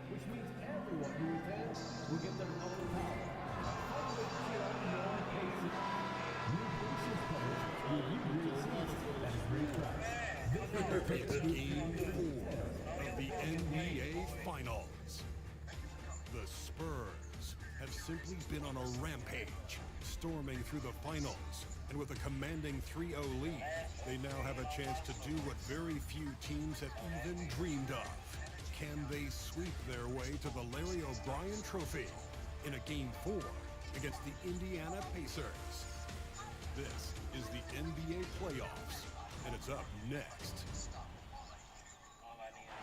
Which means everyone who attends will get their own power. Game 4 of the NBA Finals. The Spurs have simply been on a rampage, storming through the finals, and with a commanding 3-0 lead, they now have a chance to do what very few teams have even dreamed of. Can they sweep their way to the Larry O'Brien Trophy in a Game 4 against the Indiana Pacers? This is the NBA playoffs, and it's up next.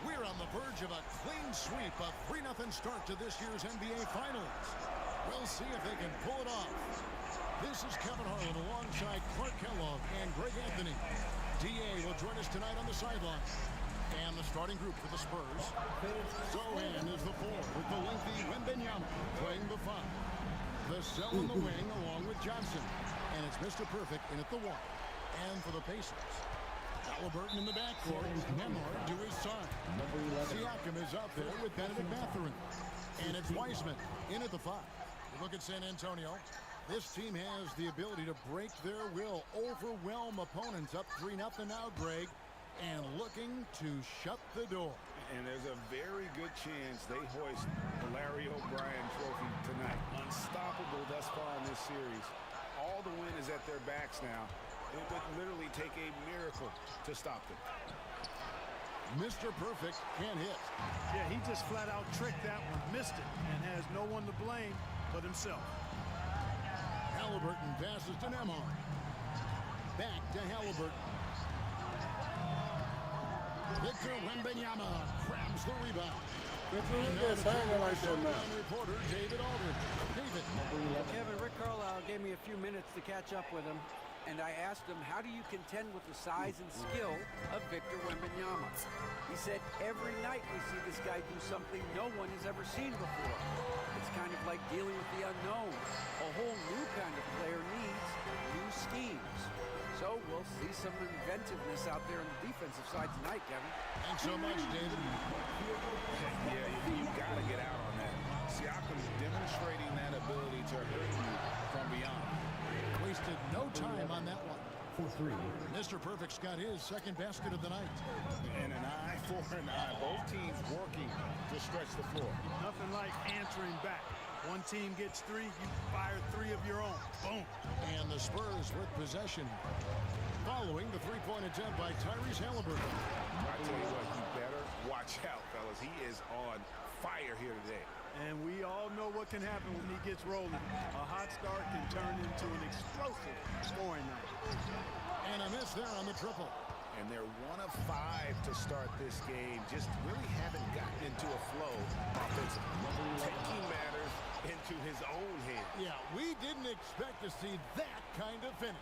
We're on the verge of a clean sweep, a 3-0 start to this year's NBA Finals. We'll see if they can pull it off. This is Kevin Harlan alongside Clark Kellogg and Greg Anthony. D.A. will join us tonight on the sideline. And the starting group for the Spurs. Sohan is the 4 with the lengthy Wembanyama playing the 5. The cell in the wing along with Johnson. And it's Mr. Perfect in at the 1. And for the Pacers, Halliburton in the backcourt, Nembhard to his side. Siakam is out there with Benedict Mathurin. And it's Wiseman in at the 5. You look at San Antonio. This team has the ability to break their will, overwhelm opponents up 3-0 now, Greg, and looking to shut the door. And there's a very good chance they hoist the Larry O'Brien Trophy tonight. Unstoppable thus far in this series. All the wind is at their backs now. It would literally take a miracle to stop them. Mr. Perfect can't hit. Yeah, he just flat out tricked that one, missed it, and has no one to blame but himself. Halliburton passes to Nembhard. Back to Halliburton. Victor Wembanyama grabs the rebound. Reporter David Aldridge. David. Kevin, Rick Carlisle gave me a few minutes to catch up with him, and I asked him, how do you contend with the size and skill of Victor Wembanyama? He said, every night we see this guy do something no one has ever seen before. It's kind of like dealing with the unknown. A whole new kind of player needs new schemes. So we'll see some inventiveness out there on the defensive side tonight, Kevin. Thanks so much, David. Yeah, you got to get out on that. Siakam's demonstrating that ability to hurt you from beyond. Wasted no time on that one. For 3. Mr. Perfect's got his second basket of the night. And an eye for an eye. Both teams working to stretch the floor. Nothing like answering back. One team gets 3, you fire 3 of your own. Boom. And the Spurs with possession. Following the 3-point attempt by Tyrese Halliburton. I tell you what, you better watch out, fellas. He is on fire here today. And we all know what can happen when he gets rolling. A hot start can turn into an explosive scoring night. And a miss there on the triple. And they're 1 of 5 to start this game. Just really haven't gotten into a flow offensively. Taking matters into his own hands. Yeah, we didn't expect to see that kind of finish.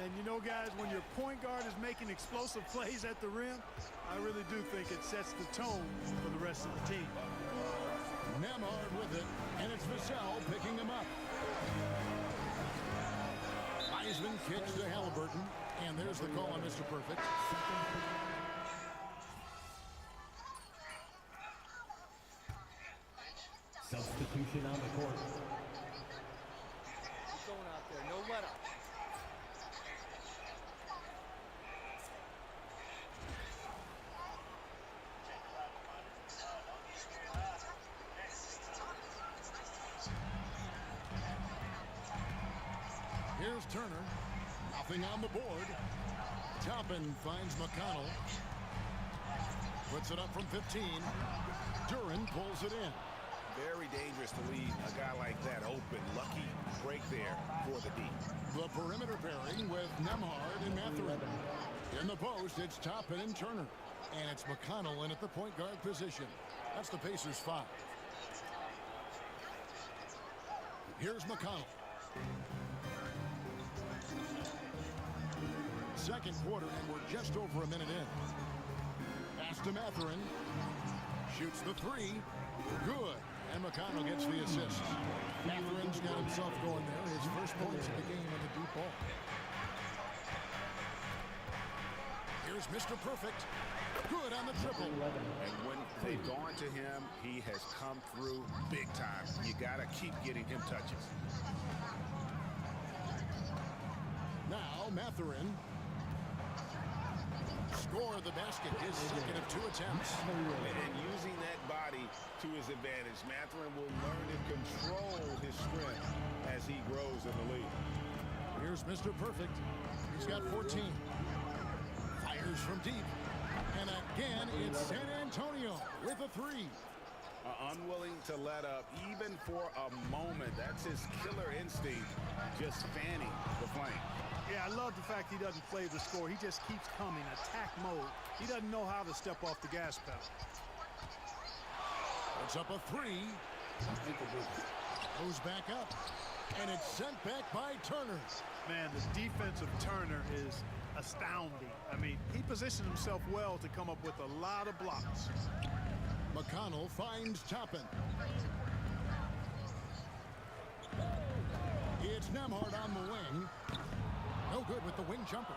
And you know, guys, when your point guard is making explosive plays at the rim, I really do think it sets the tone for the rest of the team. Nembhard with it, and it's Vassell picking him up. Wiseman kicks to Halliburton, and there's the call on Mr. Perfect. Substitution on the court. Keep going out there. No let up. Here's Turner. Nothing on the board. Toppin finds McConnell. Puts it up from 15. Duran pulls it in. Very dangerous to leave a guy like that open. Lucky break there for the D. The perimeter pairing with Nembhard and Mathurin. In the post, it's Toppin and Turner. And it's McConnell in at the point guard position. That's the Pacers' 5. Here's McConnell. second quarter, and we're just over a minute in. Pass to Mathurin. Shoots the three. Good. And McConnell gets the assist. Mathurin's got himself going there. His first points of the game on the deep ball. Here's Mr. Perfect. Good on the triple. And when they've gone to him, he has come through big time. You got to keep getting him touches. Now Mathurin. Score the basket, his second of 2 attempts. And using that body to his advantage, Mathurin will learn to control his strength as he grows in the league. Here's Mr. Perfect. He's got 14. Fires from deep. And again, it's San Antonio with a 3. Unwilling to let up even for a moment. That's his killer instinct, just fanning the flame. Yeah, I love the fact he doesn't play the score. He just keeps coming, attack mode. He doesn't know how to step off the gas pedal. Puts up a 3. Goes back up. And it's sent back by Turner. Man, the defense of Turner is astounding. I mean, he positioned himself well to come up with a lot of blocks. McConnell finds Toppin. It's Nembhard on the wing. No good with the wing jumper.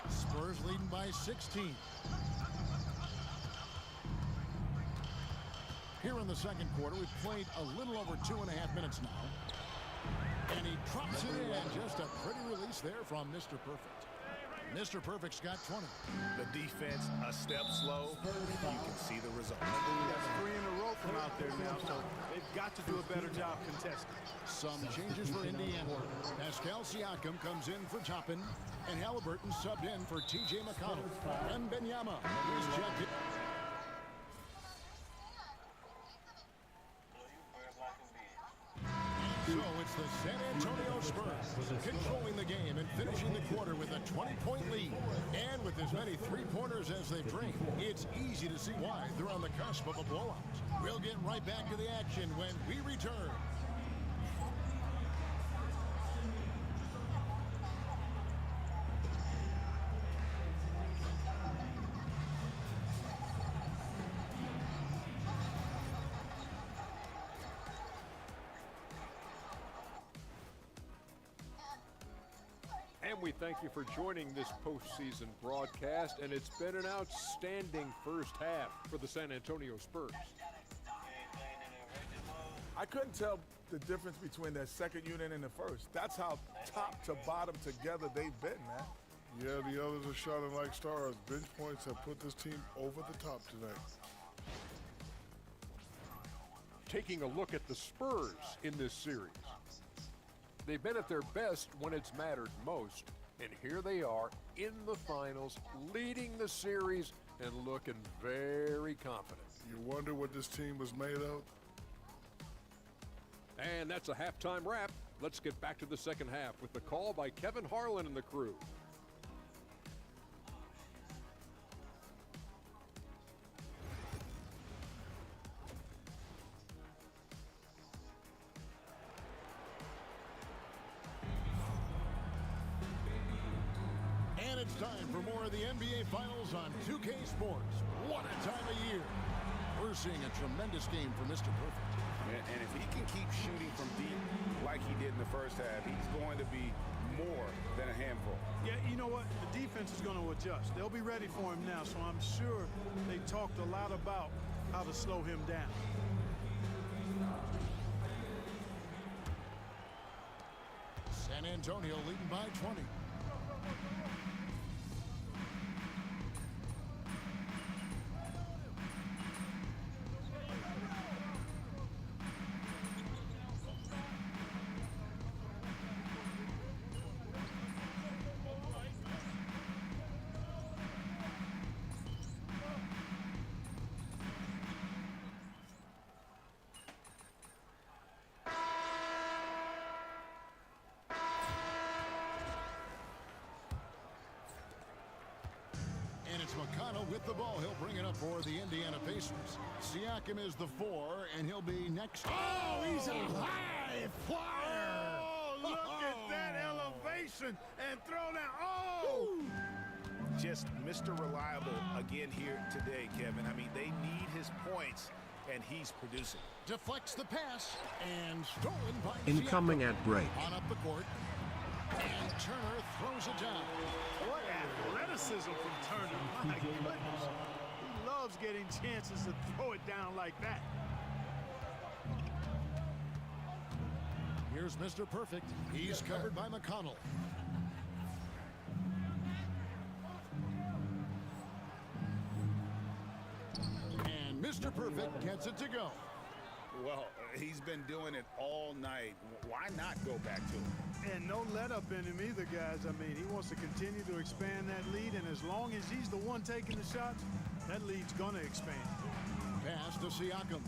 Spurs leading by 16. Here in the second quarter, we've played a little over 2.5 minutes now. And he drops it in. Just a pretty release there from Mr. Perfect. Mr. Perfect's got 20. The defense a step slow. You can see the result. That's 3 in a row from out there now, so they've got to do a better job contesting. Some changes for Indiana. Pascal Siakam comes in for Toppin, and Halliburton subbed in for T.J. McConnell. And Benyama is checked in. So it's the San Antonio Spurs controlling the game and finishing the quarter with a 20-point lead. And with as many three-pointers as they've drained, it's easy to see why they're on the cusp of a blowout. We'll get right back to the action when we return. And we thank you for joining this postseason broadcast, and it's been an outstanding first half for the San Antonio Spurs. I couldn't tell the difference between their second unit and the first. That's how top to bottom together they've been, man. Yeah, the others are shining like stars. Bench points have put this team over the top tonight. Taking a look at the Spurs in this series. They've been at their best when it's mattered most, and here they are in the finals, leading the series and looking very confident. You wonder what this team was made of? And that's a halftime wrap. Let's get back to the second half with the call by Kevin Harlan and the crew. It's time for more of the NBA Finals on 2K Sports. What a time of year. We're seeing a tremendous game for Mr. Perfect. And if he can keep shooting from deep like he did in the first half, he's going to be more than a handful. Yeah, you know what? The defense is going to adjust. They'll be ready for him now, so I'm sure they talked a lot about how to slow him down. San Antonio leading by 20. McConnell with the ball. He'll bring it up for the Indiana Pacers. Siakam is the 4, and he'll be next. Oh, he's a high flyer. Oh, look at that elevation and throw down. Oh! just Mr. Reliable again here today, Kevin. I mean, they need his points, and he's producing. Deflects the pass and stolen by Incoming Siakam. at break. On up the court. And Turner throws it down. What athleticism from Turner. My goodness. He loves getting chances to throw it down like that. Here's Mr. Perfect. He's covered by McConnell. And Mr. Perfect gets it to go. Well, he's been doing it all night. Why not go back to him? And no let up in him either, guys. I mean, he wants to continue to expand that lead, and as long as he's the one taking the shots, that lead's going to expand. Pass to Siakam.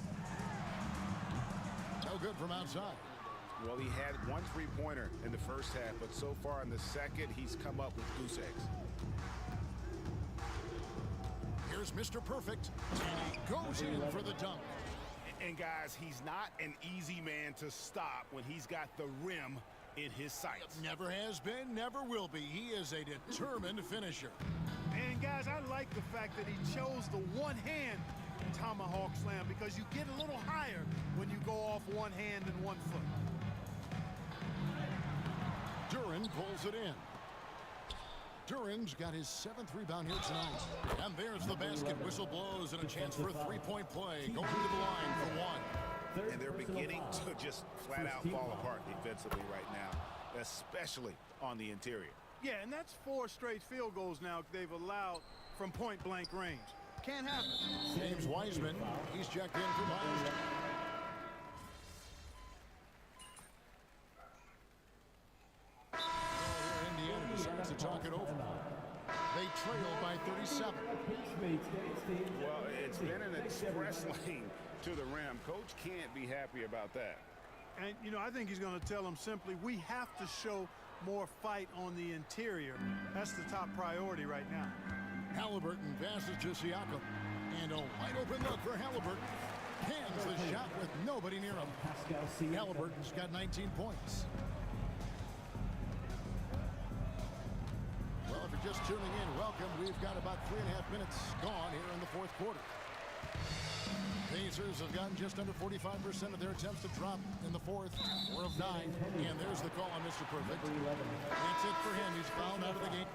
No good from outside. Well, he had one three-pointer in the first half, but so far in the second, he's come up with goose eggs. Here's Mr. Perfect, and he goes in for the dunk. And guys, he's not an easy man to stop when he's got the rim in his sights. Never has been, never will be. He is a determined finisher. And guys, I like the fact that he chose the one-hand tomahawk slam because you get a little higher when you go off one hand and 1 foot. Duren pulls it in. Duren's got his 7th rebound here tonight. And there's the basket. Whistle blows and a chance for a three-point play. Going to the line for one. And they're beginning to just flat out fall apart defensively right now, especially on the interior. Yeah, and that's 4 straight field goals now they've allowed from point-blank range. Can't happen. James Wiseman, he's checked in for Miles. Indiana decides to talk it over. They trail by 37. Well, it's been an express lane to the rim. Coach can't be happy about that. And, you know, I think he's going to tell them simply, we have to show more fight on the interior. That's the top priority right now. Halliburton passes to Siakam. And a wide open look for Halliburton. Hands the shot with nobody near him. Halliburton's got 19 points. Well, if you're just tuning in, welcome. We've got about 3.5 minutes gone here in the 4th quarter. Pacers have gotten just under 45% of their attempts to drop in the 4th. 4 of 9. And there's the call on Mr. Perfect. That's it for him. He's fouled out of the game.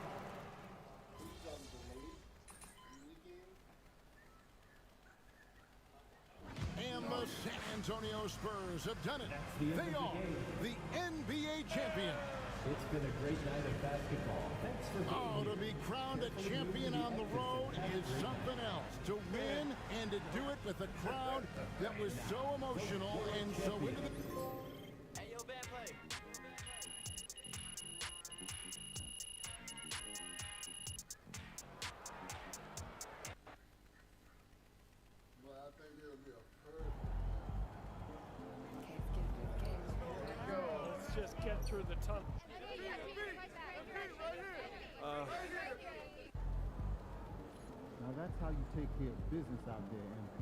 And the San Antonio Spurs have done it. They are the NBA champion. It's been a great night of basketball. Thanks for being here. To be crowned a champion on the road is something else. To win and to do it with a crowd that was so emotional and so into the... Hey, yo, bad play. Well, I think it'll be a perfect. Let's just get through the tunnel. Now that's how you take care of business out there, MP.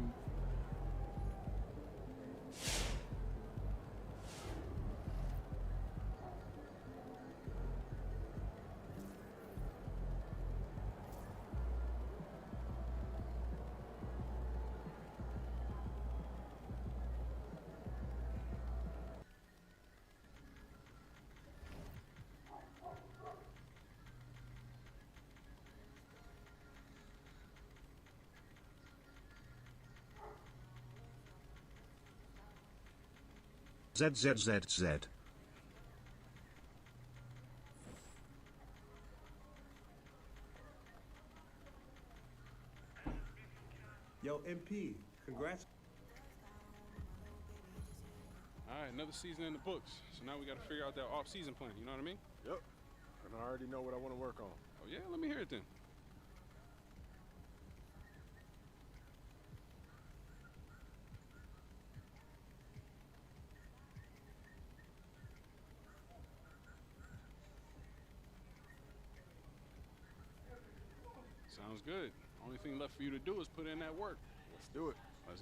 ZZZZ. Yo, MP, congrats. All right, another season in the books. So now we got to figure out that off-season plan, you know what I mean? Yep, and I already know what I want to work on. Oh yeah, let me hear it then. Sounds good. Only thing left for you to do is put in that work. Let's do it. Let's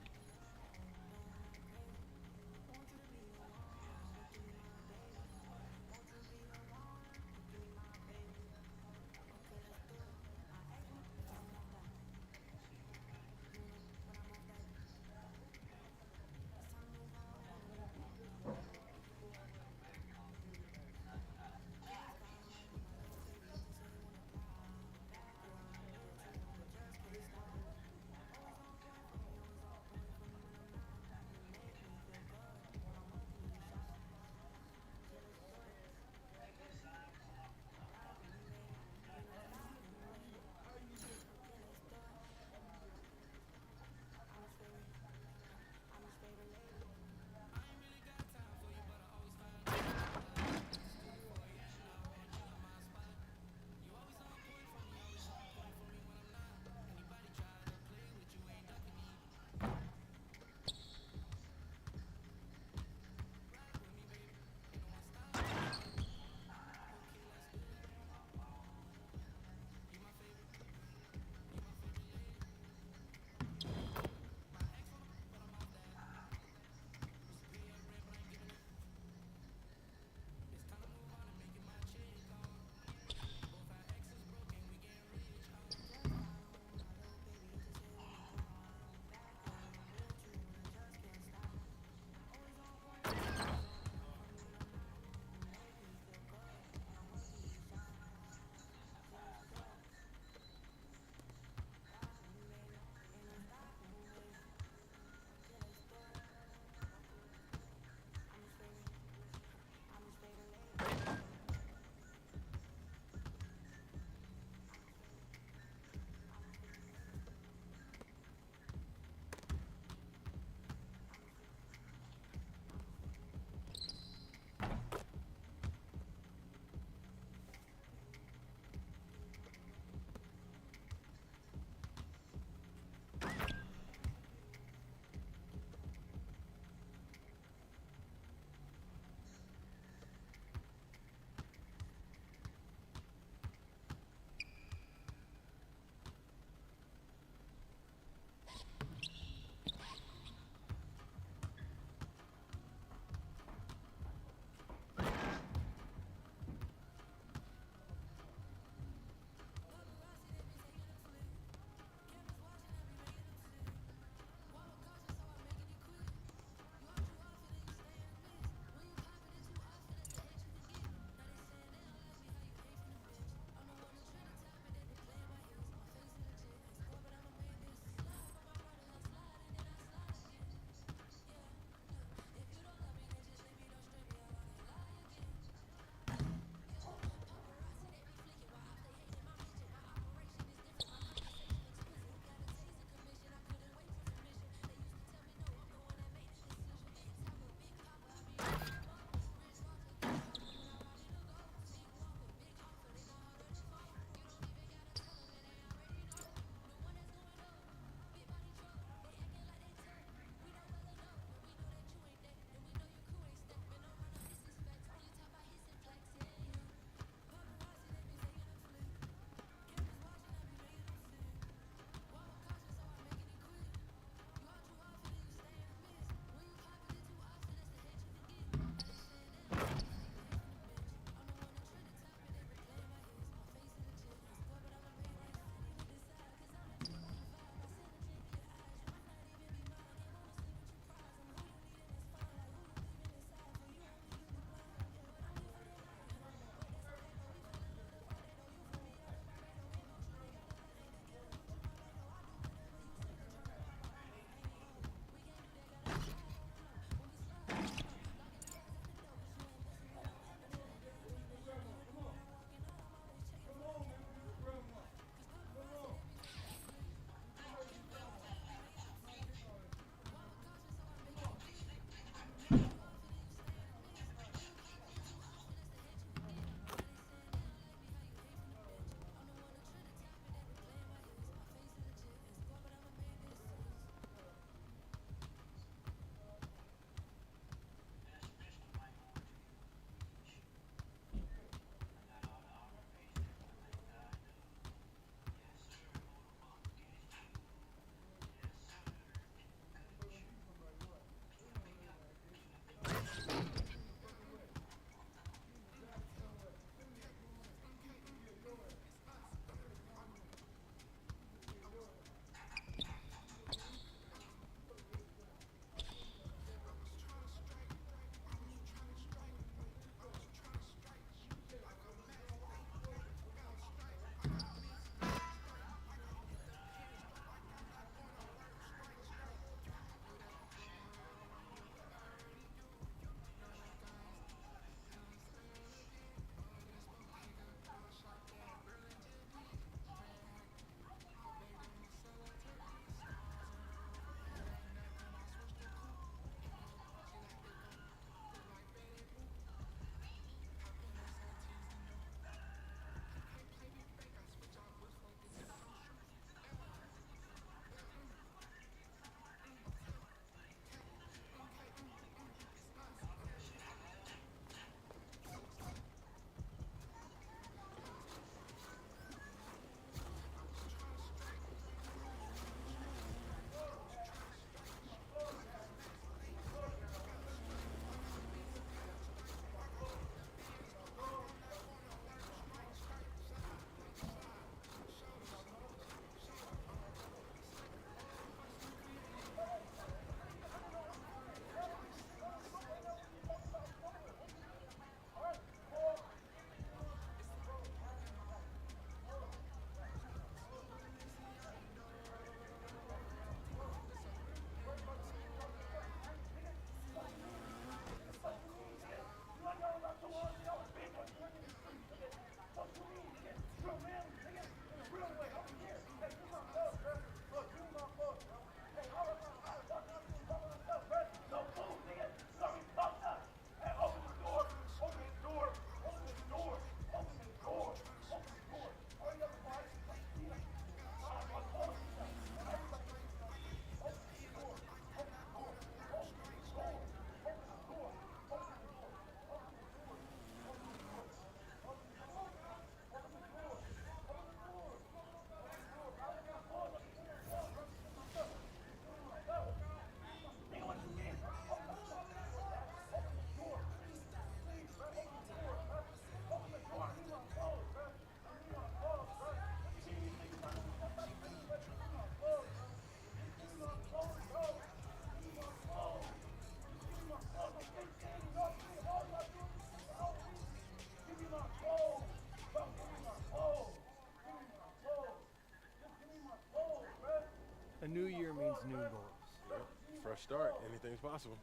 possible.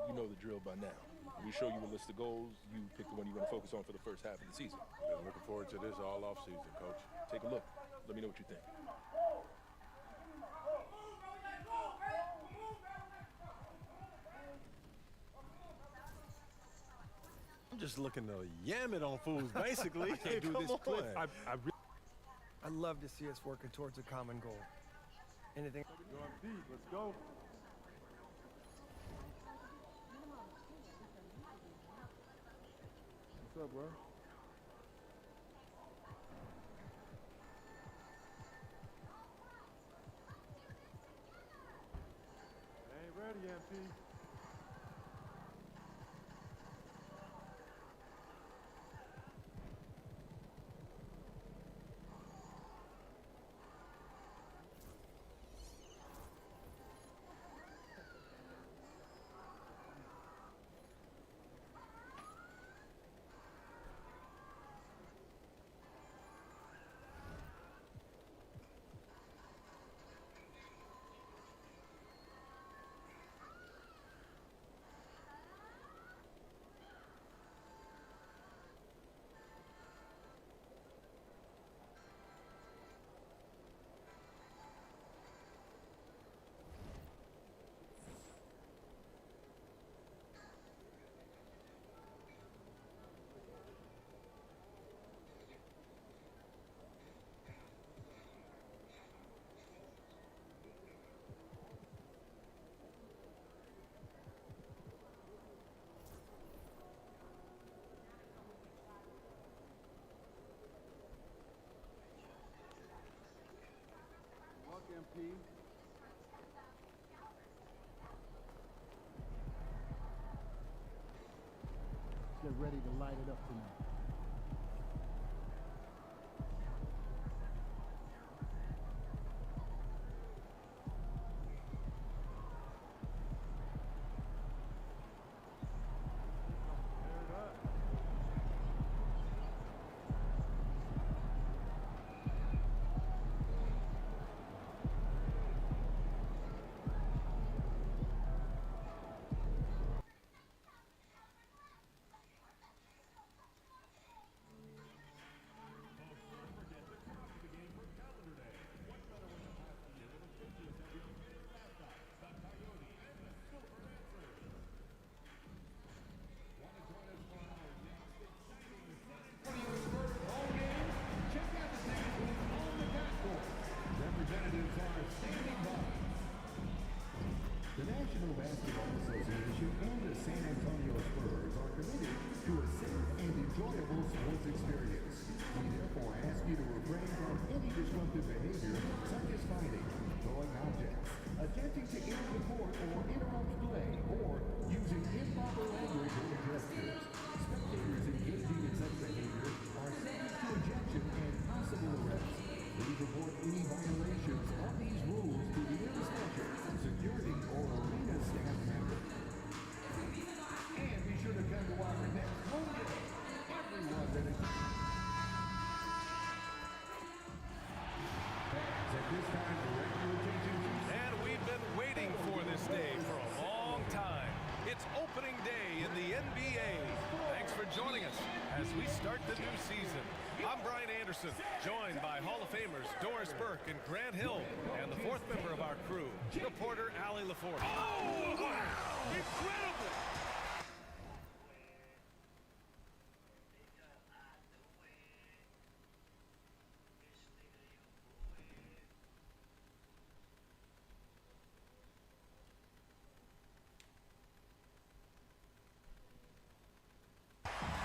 You know the drill by now. We show you a list of goals. You pick the one you're going to focus on for the first half of the season. Been looking forward to this all off season, Coach. Take a look. Let me know what you think. I'm just looking to yam it on fools, basically. I can't do this, Cliff. I'd love to see us working towards a common goal. Anything? Going deep. Let's go. What's up, bro? Ain't ready, MP. MP. Get ready to light it up tonight. The National Basketball Association and the San Antonio Spurs are committed to a safe and enjoyable sports experience. We therefore ask you to refrain from any disruptive behavior such as fighting, throwing objects, attempting to enter the court or interrupt play, or using improper language or gestures. Spectators engaging in such behavior are subject to ejection and possible arrest. Please report any violations of these rules to the nearest usher, security, or arena staff member. And be sure to come to our next home game. Everyone that is... At this time, direct your attention to... And we've been waiting for this day for a long time. It's opening day in the NBA. Thanks for joining us as we start the new season. I'm Brian Anderson, joined by Hall of Famers Doris Burke and Grant Hill, and the fourth member of our crew, reporter Allie LaForge. Oh, wow! Incredible!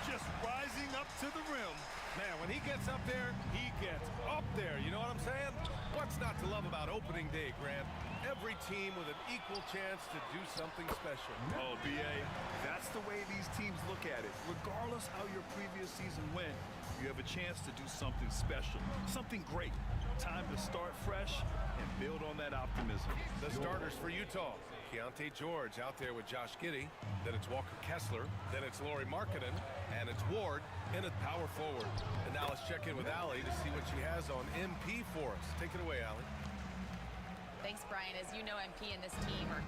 Just rising up to the rim. Man, when he gets up there, he gets up there. You know what I'm saying? What's not to love about opening day, Grant? Every team with an equal chance to do something special. Oh, B.A., that's the way these teams look at it. Regardless how your previous season went, you have a chance to do something special, something great. Time to start fresh and build on that optimism. The starters for Utah. Keontae George out there with Josh Giddey. Then it's Walker Kessler. Then it's Lauri Markkanen. And it's Ward in at power forward. And now let's check in with Allie to see what she has on MP for us. Take it away, Allie. Thanks, Brian. As you know, MP and this team are...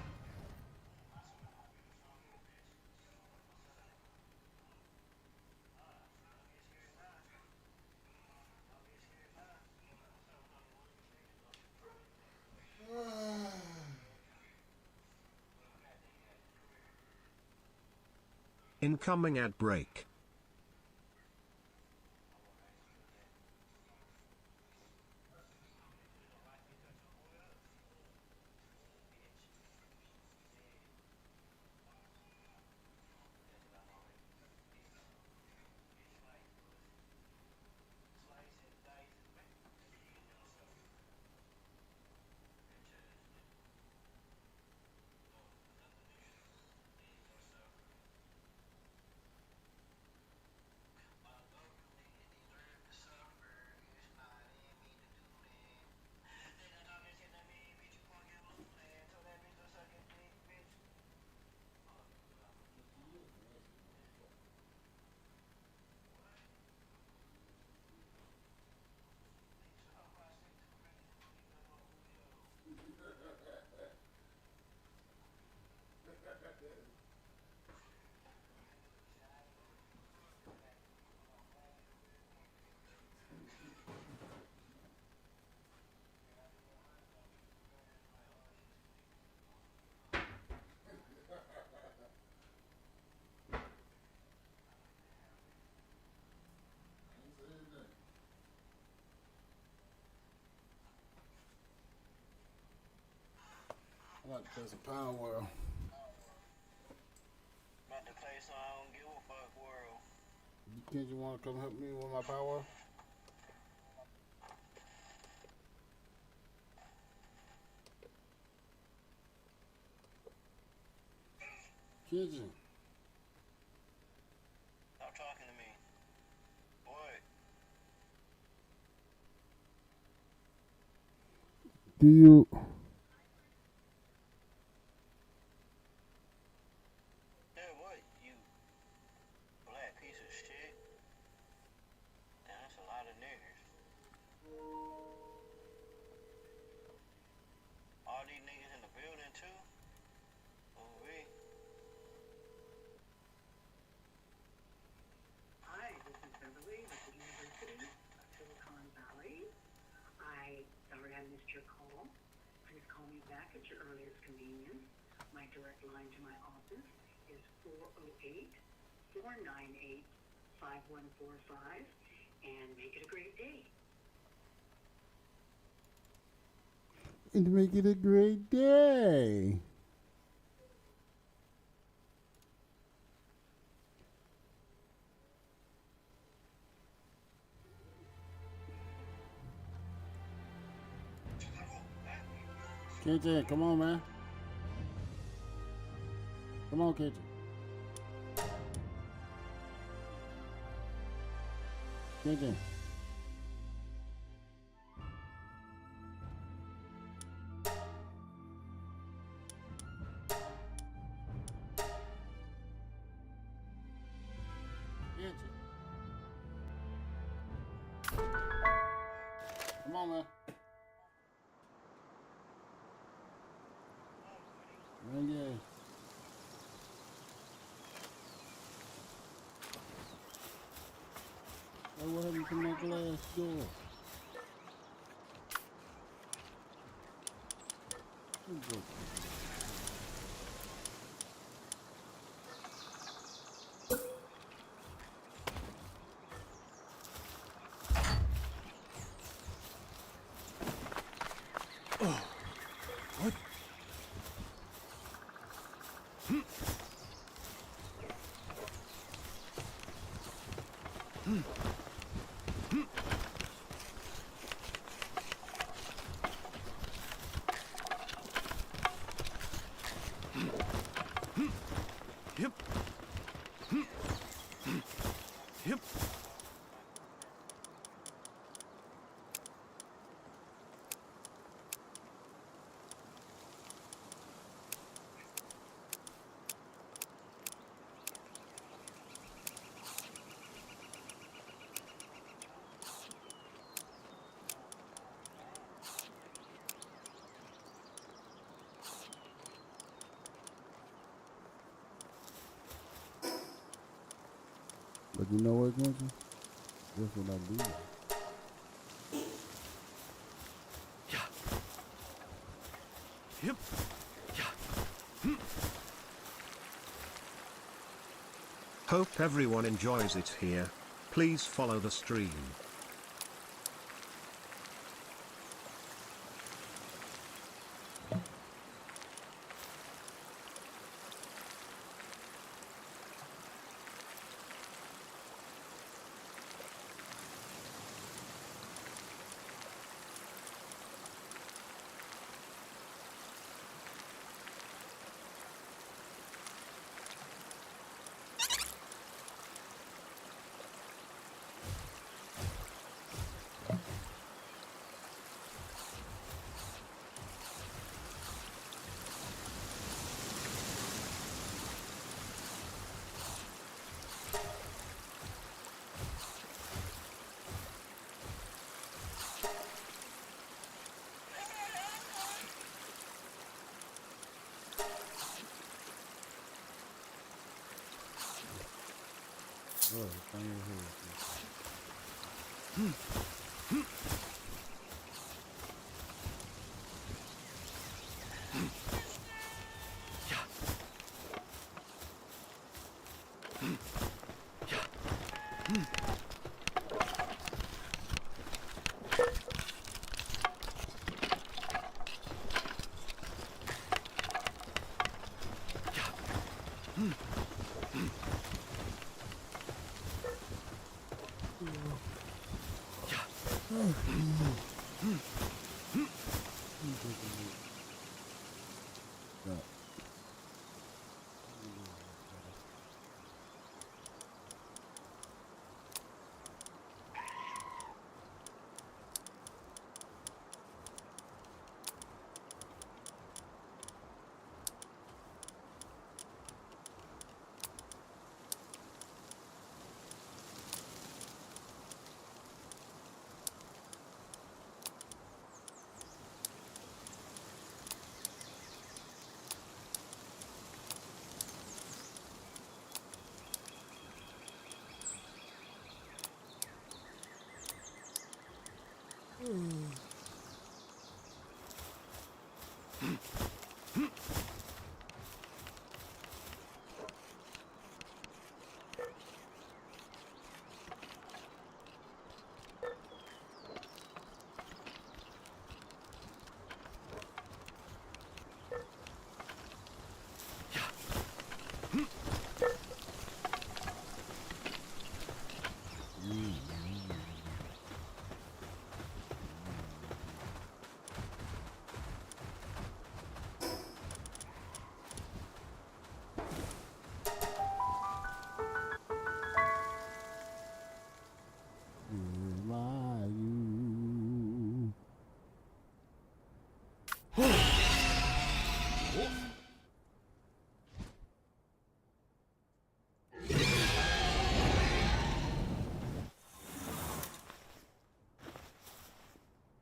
Incoming at break. I like to play some Power World. About to play some I don't give a fuck world. Kid, you want to come help me with my Power World? Kitchen. Stop talking to me. What? Do you... Yeah, what? You black piece of shit. Damn, that's a lot of niggers. All these niggas in the building too? Oh, we. Hi, this is Beverly with the University of Silicon Valley. Sorry I missed your call. Please call me back at your earliest convenience. My direct line to my office is 408-498-5145, and make it a great day. And make it a great day. KJ, come on, man. Come on, KJ. KJ. Come on, man. Yeah. Hey, what happened to my glass door? Oh, what? Yep. Yep. But you know what, Quincy? That's what I do. Yeah. Yep. Yeah. Hope everyone enjoys it here. Please follow the stream. Oh, it's on your head.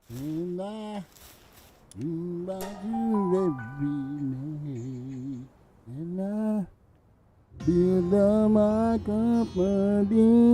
And I think about you every night, and I build up my confidence.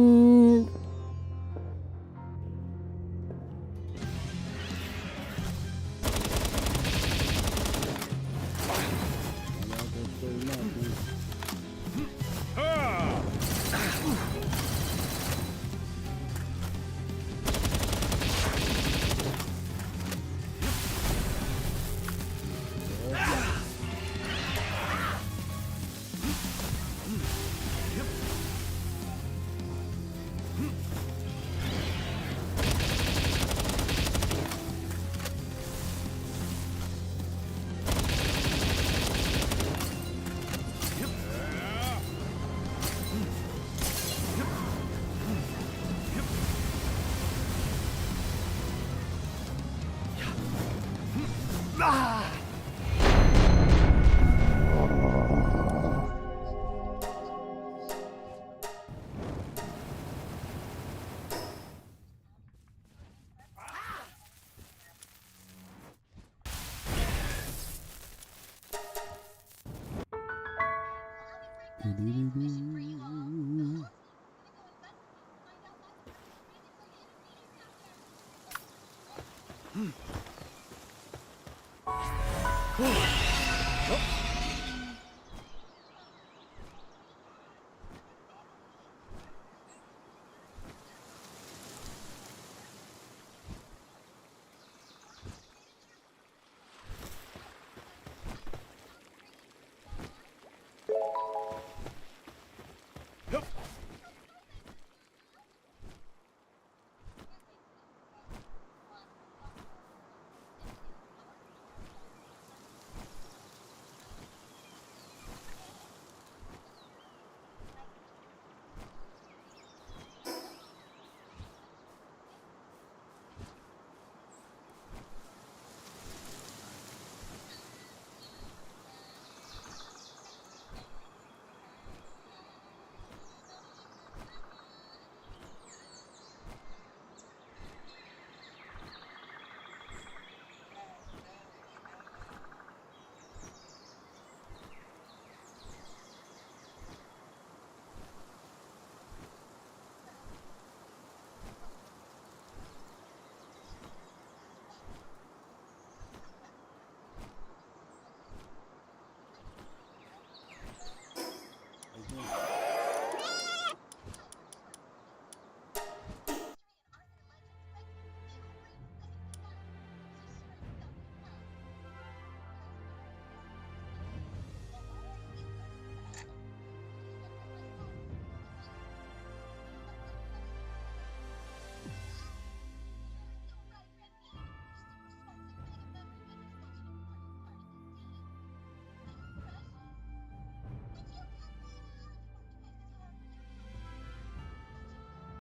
Hmm.